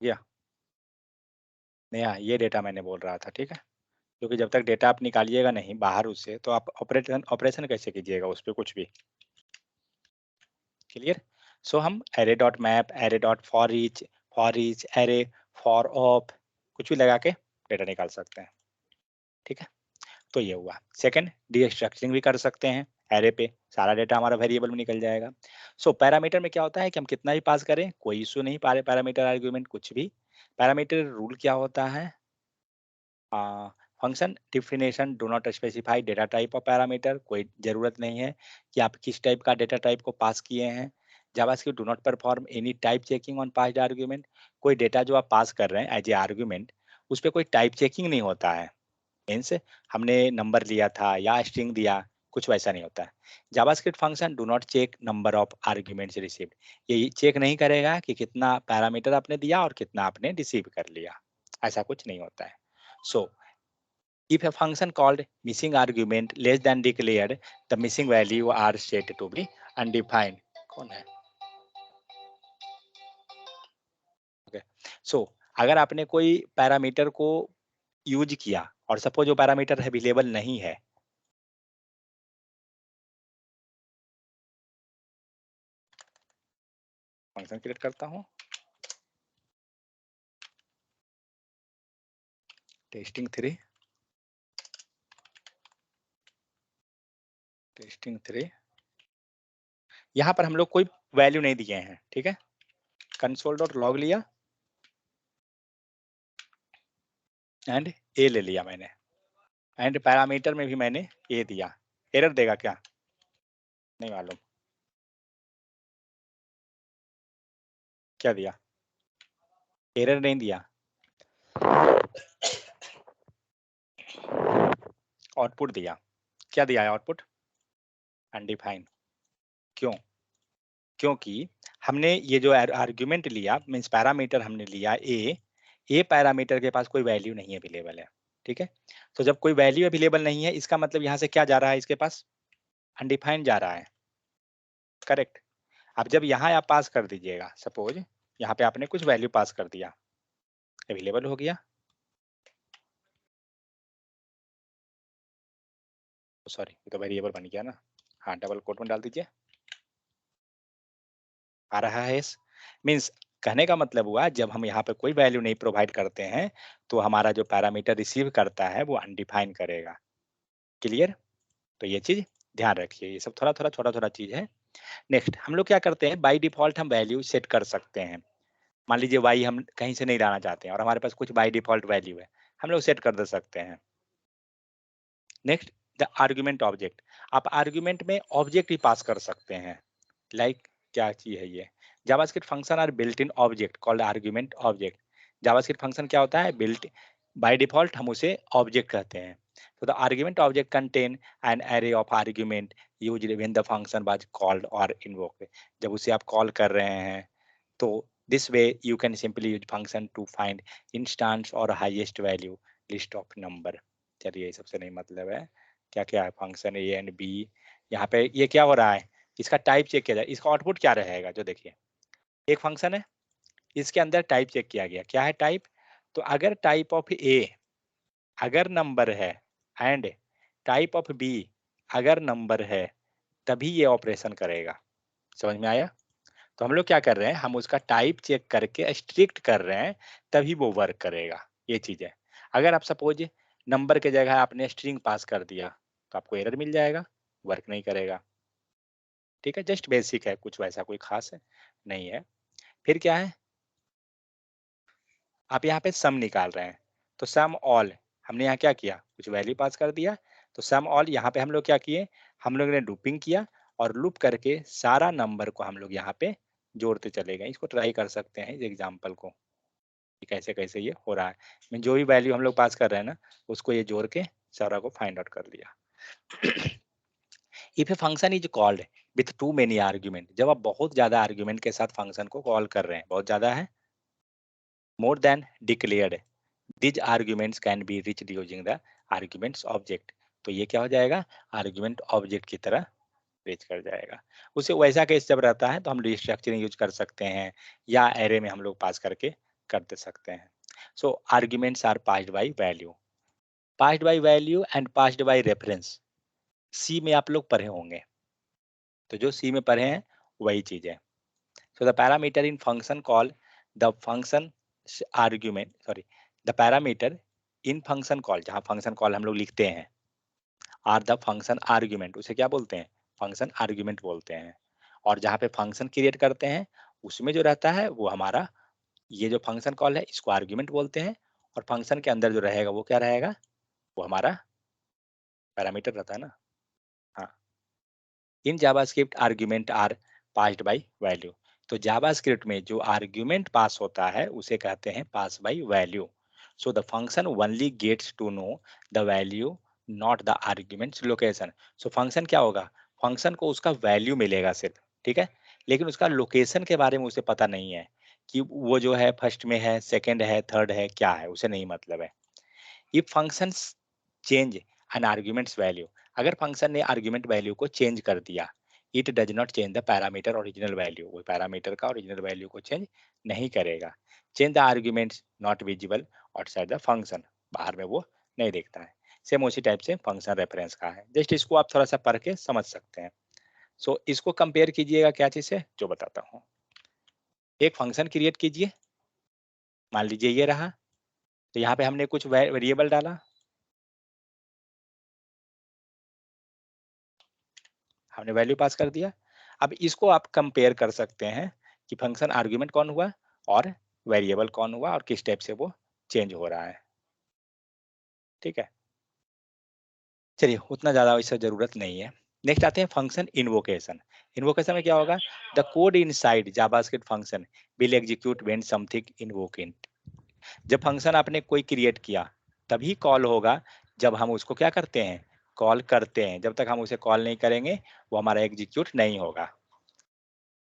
या नहीं, ये डेटा मैंने बोल रहा था, ठीक है, क्योंकि जब तक डेटा आप निकालिएगा नहीं बाहर उससे, तो आप ऑपरेशन कैसे कीजिएगा उस पर कुछ भी। क्लियर? सो हम array dot map, array dot for each array, for of, कुछ भी लगा के डेटा निकाल सकते हैं, ठीक है। तो ये हुआ। सेकंड, डीस्ट्रक्चरिंग भी कर सकते हैं, एरे पे सारा डेटा हमारा वेरिएबल में निकल जाएगा। सो पैरामीटर में क्या होता है कि हम कितना भी पास करें कोई इशू नहीं, पैरामीटर आर्गुमेंट कुछ भी। पैरामीटर रूल क्या होता है? Function definition do not specify data type of parameter, कोई जरूरत नहीं है कि आप किस टाइप का डेटा टाइप को पास किए हैं। JavaScript do not perform any type checking on passed argument, कोई डेटा जो आप पास कर रहे हैं एज ए आर्गुमेंट, उस पर कोई टाइप चेकिंग नहीं होता है। मीन्स हमने नंबर लिया था या स्ट्रिंग दिया, कुछ वैसा नहीं होता है। JavaScript function do not check number of arguments received, ये चेक नहीं करेगा कि कितना पैरामीटर आपने दिया और कितना आपने रिसीव कर लिया, ऐसा कुछ नहीं होता है। सो if a function called missing argument less than declared, the missing value are set to be undefined. कौन है? Okay. So अगर आपने कोई पैरामीटर को यूज किया और सपोज वो पैरामीटर अवेलेबल नहीं है, फंक्शन क्रिएट करता हूँ, टेस्टिंग 3, यहाँ पर हम लोग कोई वैल्यू नहीं दिए हैं, ठीक है। कंसोल डॉट लॉग लिया एंड ए ले लिया मैंने, एंड पैरामीटर में भी मैंने ए दिया, एरर देगा क्या? नहीं मालूम, क्या दिया? एरर नहीं दिया, आउटपुट दिया। क्या दिया है आउटपुट? अनडिफाइंड। क्यों? क्योंकि हमने ये जो आर्ग्यूमेंट लिया मीन्स पैरामीटर हमने लिया ए पैरामीटर के पास कोई वैल्यू नहीं अवेलेबल है, ठीक है। तो जब कोई वैल्यू अवेलेबल नहीं है, इसका मतलब यहाँ से क्या जा रहा है, इसके पास अनडिफाइंड जा रहा है, करेक्ट। अब जब यहाँ आप पास कर दीजिएगा, सपोज यहाँ पे आपने कुछ वैल्यू पास कर दिया, अवेलेबल हो गया, सॉरी ये तो वेरिएबल बन गया ना, हाँ डबल कोट में डाल दीजिए। आ रहा है इस मीन्स कहने का मतलब हुआ जब हम यहाँ पे कोई वैल्यू नहीं प्रोवाइड करते हैं तो हमारा जो पैरामीटर रिसीव करता है वो अनडिफाइन करेगा। क्लियर? तो ये चीज ध्यान रखिए, ये सब थोड़ा थोड़ा छोटा छोटा चीज है। नेक्स्ट हम लोग क्या करते हैं, बाय डिफॉल्ट हम वैल्यू सेट कर सकते हैं। मान लीजिए y हम कहीं से नहीं लाना चाहते हैं और हमारे पास कुछ बाय डिफॉल्ट वैल्यू है, हम लोग सेट कर दे सकते हैं। नेक्स्ट द आर्गुमेंट ऑब्जेक्ट, आप आर्गुमेंट में ऑब्जेक्ट ही पास कर सकते हैं। लाइक क्या चीज है ये, JavaScript function are built in object called argument object. JavaScript function क्या होता है, बिल्ट बाय डिफॉल्ट हम उसे ऑब्जेक्ट कहते हैं। तो the argument object contain an array of argument used when the function was called और इन्वोक्ड। जब उसे आप कॉल कर रहे हैं तो this way you can simply use function to find instance or highest value list of number। चलिए ये सबसे नहीं मतलब है, क्या क्या है फंक्शन ए एंड बी। यहाँ पे ये क्या हो रहा है, इसका टाइप चेक किया जाए, इसका आउटपुट क्या रहेगा। जो देखिए एक फंक्शन है, इसके अंदर टाइप चेक किया गया, क्या है टाइप, तो अगर टाइप ऑफ ए अगर नंबर है एंड टाइप ऑफ बी अगर नंबर है तभी ये ऑपरेशन करेगा। समझ में आया? तो हम लोग क्या कर रहे हैं, हम उसका टाइप चेक करके स्ट्रिक्ट कर रहे हैं तभी वो वर्क करेगा। ये चीज है, अगर आप सपोज नंबर के जगह आपने स्ट्रिंग पास कर दिया तो आपको एरर मिल जाएगा, वर्क नहीं करेगा। ठीक है, जस्ट बेसिक है, कुछ वैसा कोई खास है नहीं है। फिर क्या है, आप यहाँ पे सम निकाल रहे हैं तो सम ऑल, हमने यहाँ क्या किया, कुछ वैल्यू पास कर दिया तो सम ऑल, यहाँ पे हम लोग क्या किए, हम लोग ने लूपिंग किया और लूप करके सारा नंबर को हम लोग यहाँ पे जोड़ते चले गए। इसको ट्राई कर सकते हैं इस एग्जाम्पल को कि कैसे कैसे ये हो रहा है। मैं जो भी वैल्यू हम लोग पास कर रहे हैं ना उसको ये जोड़ के सारा को फाइंड आउट कर लिया। If a function is called with to many argument, जब आप बहुत ज्यादा आर्ग्यूमेंट के साथ फंक्शन को कॉल कर रहे हैं, बहुत ज्यादा है, more than declared, these arguments can be reached using the arguments object। तो ये क्या हो जाएगा, आर्ग्यूमेंट ऑब्जेक्ट की तरह रीच कर जाएगा। उसे वैसा केस जब रहता है तो हम रिस्ट्रक्चरिंग यूज कर सकते हैं या एरे में हम लोग पास करके कर दे सकते हैं। So arguments are passed by value, passed by value and passed by reference. C में आप लोग पढ़े होंगे, तो जो सी में पढ़े हैं वही चीज है। So the parameter in function call the function argument, sorry the parameter in function call, जहाँ फंक्शन कॉल हम लोग लिखते हैं, आर द फंक्शन आर्ग्यूमेंट, उसे क्या बोलते हैं, फंक्शन आर्ग्यूमेंट बोलते हैं। और जहाँ पे फंक्शन क्रिएट करते हैं उसमें जो रहता है वो हमारा ये जो फंक्शन कॉल है इसको आर्ग्यूमेंट बोलते हैं, और फंक्शन के अंदर जो रहेगा वो क्या रहेगा, वो हमारा पैरामीटर रहता है ना। हाँ, in JavaScript argument are passed by value. तो जावास्क्रिप्ट में जो आर्ग्यूमेंट पास होता है उसे कहते हैं pass by value. So the function only gets to know the value not the argument's location. So function क्या होगा, फंक्शन को उसका वैल्यू मिलेगा सिर्फ, ठीक है, लेकिन उसका लोकेशन के बारे में उसे पता नहीं है कि वो जो है फर्स्ट में है, सेकंड है, थर्ड है, क्या है, उसे नहीं मतलब है। If functions change an arguments value, अगर फंक्शन ने आर्ग्यूमेंट वैल्यू को चेंज कर दिया, it does not change the parameter original value, वो पैरामीटर का ओरिजिनल वैल्यू को चेंज नहीं करेगा। Change the arguments not visible outside the function, बाहर में वो नहीं देखता है। सेम उसी टाइप से फंक्शन रेफरेंस का है, जस्ट इसको आप थोड़ा सा पढ़ के समझ सकते हैं। सो इसको कंपेयर कीजिएगा क्या चीज से, जो बताता हूँ। एक फंक्शन क्रिएट कीजिए, मान लीजिए ये रहा, तो यहाँ पे हमने कुछ वेरिएबल डाला, हमने वैल्यू पास कर दिया। अब इसको आप कंपेयर कर सकते हैं कि फंक्शन आर्ग्यूमेंट कौन हुआ और वेरिएबल कौन हुआ और किस टाइप से वो चेंज हो रहा है। ठीक है, चलिए उतना ज्यादा इससे जरूरत नहीं है। नेक्स्ट आते हैं फंक्शन इन्वोकेशन। इन्वोकेशन में क्या होगा, the code inside JavaScript function will execute when something invoking. जब फंक्शन आपने कोई क्रिएट किया तभी कॉल होगा जब हम उसको क्या करते हैं, कॉल करते हैं। जब तक हम उसे कॉल नहीं करेंगे वो हमारा एग्जीक्यूट नहीं होगा।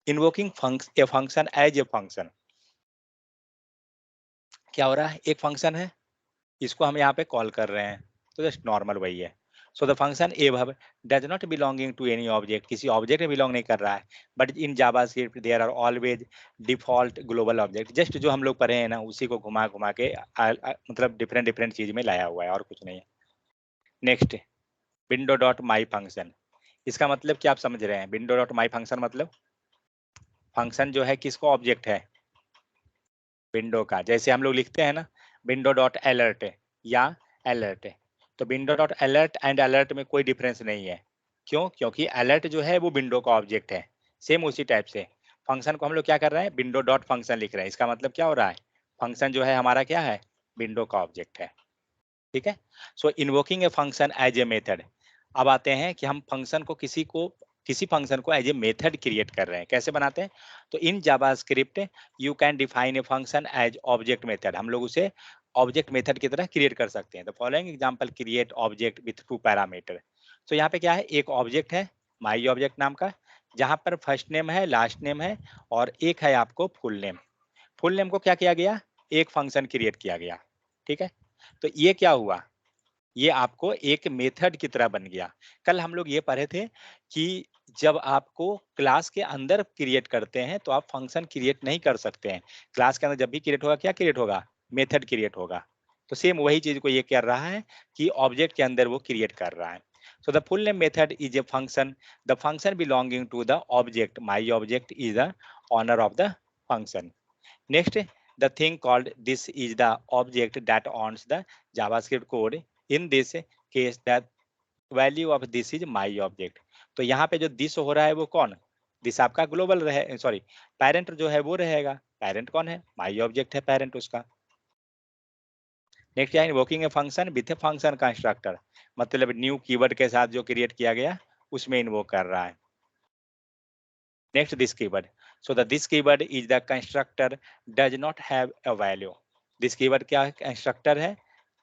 Invoking a function as a function, क्या हो रहा है, एक फंक्शन है, इसको हम यहाँ पे कॉल कर रहे हैं, तो जस्ट नॉर्मल वही है। So the function above does not belonging to any object, किसी ऑब्जेक्ट में बिलोंग नहीं कर रहा है, but in JavaScript there are always default global object. Just जो हम लोग पढ़े हैं ना उसी को घुमा घुमा के मतलब डिफरेंट डिफरेंट चीज में लाया हुआ है और कुछ नहीं है। नेक्स्ट विंडो डॉट माई फंक्शन। इसका मतलब क्या आप समझ रहे हैं? विंडो डॉट माई फंक्शन मतलब फंक्शन जो है किसको ऑब्जेक्ट है? विंडो का। जैसे हम लोग लिखते हैं ना विंडो डॉट अलर्ट या अलर्ट, तो window dot alert and alert में कोई डिफरेंस नहीं है। क्यों? क्योंकि अलर्ट जो है वो विंडो का ऑब्जेक्ट है। सेम उसी टाइप से फंक्शन को हम लोग क्या कर रहे हैं? विंडो डॉट फंक्शन लिख रहे हैं। इसका मतलब क्या हो रहा है? फंक्शन जो है हमारा क्या है? विंडो का ऑब्जेक्ट है। ठीक है। So invoking a function as a method. अब आते हैं कि हम फंक्शन को किसी फंक्शन को एज ए मेथड क्रिएट कर रहे हैं। कैसे बनाते हैं? तो in JavaScript you can define a function as object method. हम लोग उसे ऑब्जेक्ट मेथड की तरह क्रिएट कर सकते हैं। तो following example create object with 2 parameter. तो यहाँ पे क्या है? एक ऑब्जेक्ट है माई ऑब्जेक्ट नाम का, जहां पर फर्स्ट नेम है, लास्ट नेम है और एक है आपको फुल नेम। फुल नेम को क्या किया गया? एक फंक्शन क्रिएट किया गया। ठीक है। तो ये क्या हुआ? ये आपको एक मेथड की तरह बन गया। कल हम लोग ये पढ़े थे कि जब आपको क्लास के अंदर क्रिएट करते हैं तो आप फंक्शन क्रिएट नहीं कर सकते हैं। क्लास के अंदर जब भी क्रिएट होगा, क्या क्रिएट होगा? मेथड क्रिएट होगा। तो सेम वही चीज को ये कर रहा है कि ऑब्जेक्ट के अंदर वो क्रिएट कर रहा है। So the full name method is a function, the function belonging to the object, my object is the owner of the function. Next, the thing called this is the object that owns the JavaScript code. In this case, the value of this is my object. तो यहाँ पे जो this हो रहा है वो कौन? this आपका ग्लोबल रहे, सॉरी पेरेंट जो है वो रहेगा। पेरेंट कौन है? my object है पेरेंट उसका। नेक्स्ट है invoking a function with a function constructor, मतलब न्यू कीवर्ड के साथ जो क्रिएट किया गया उसमें इन्वोक कर रहा है। Next, this keyword. So the this keyword is the constructor does not have a value. This keyword क्या है? Constructor है।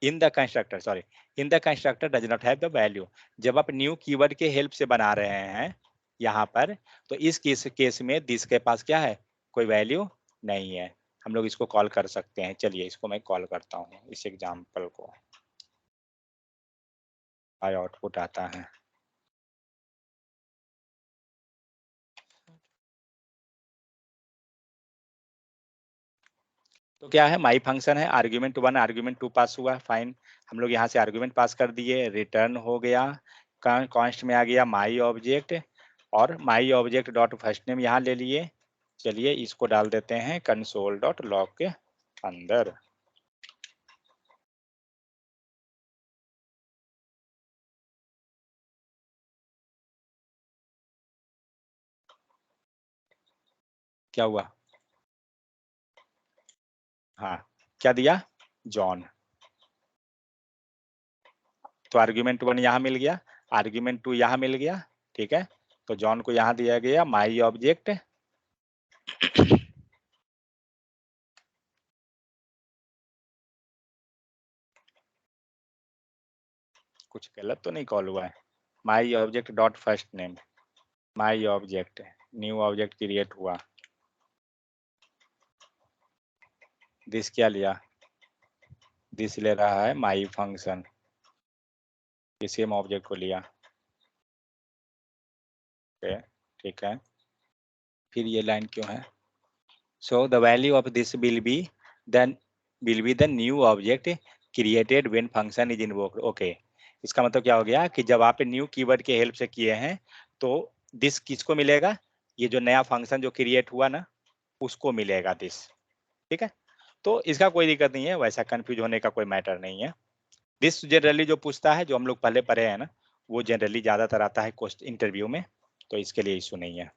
In the constructor, sorry, in the constructor does not have the value. जब आप new keyword के help से बना रहे हैं यहाँ पर, तो इस केस में this के पास क्या है? कोई वैल्यू नहीं है। हम लोग इसको कॉल कर सकते हैं। चलिए इसको मैं कॉल करता हूँ, इस एग्जाम्पल को। आउटपुट आता है। तो क्या है? माई फंक्शन है, आर्ग्यूमेंट 1 आर्ग्यूमेंट 2 पास हुआ, फाइन। हम लोग यहाँ से आर्ग्यूमेंट पास कर दिए, रिटर्न हो गया, कॉन्स्ट में आ गया माई ऑब्जेक्ट, और माई ऑब्जेक्ट डॉट फर्स्ट नेम यहाँ ले लिए। चलिए इसको डाल देते हैं कंसोल डॉट लॉग के अंदर। क्या हुआ? हाँ, क्या दिया? जॉन। तो आर्ग्यूमेंट 1 यहाँ मिल गया, आर्ग्यूमेंट 2 यहाँ मिल गया। ठीक है। तो जॉन को यहाँ दिया गया माई ऑब्जेक्ट कुछ गलत तो नहीं कॉल हुआ है? माई ऑब्जेक्ट डॉट फर्स्ट नेम, माई ऑब्जेक्ट, न्यू ऑब्जेक्ट क्रिएट हुआ। दिस क्या लिया? दिस ले रहा है माई फंक्शन, ये सेम ऑब्जेक्ट को लिया। ठीक है। फिर ये लाइन क्यों है? So the value of this will be the new object created when function is invoked. Okay, इसका मतलब क्या हो गया कि जब आप न्यू कीवर्ड के हेल्प से किए हैं तो दिस किसको मिलेगा? ये जो नया फंक्शन जो क्रिएट हुआ ना, उसको मिलेगा दिस। ठीक है। तो इसका कोई दिक्कत नहीं है, वैसा कंफ्यूज होने का कोई मैटर नहीं है। दिस जनरली जो पूछता है, जो हम लोग पहले पढ़े हैं ना, वो जनरली ज्यादातर आता है क्वेश्चन इंटरव्यू में, तो इसके लिए इशू नहीं है।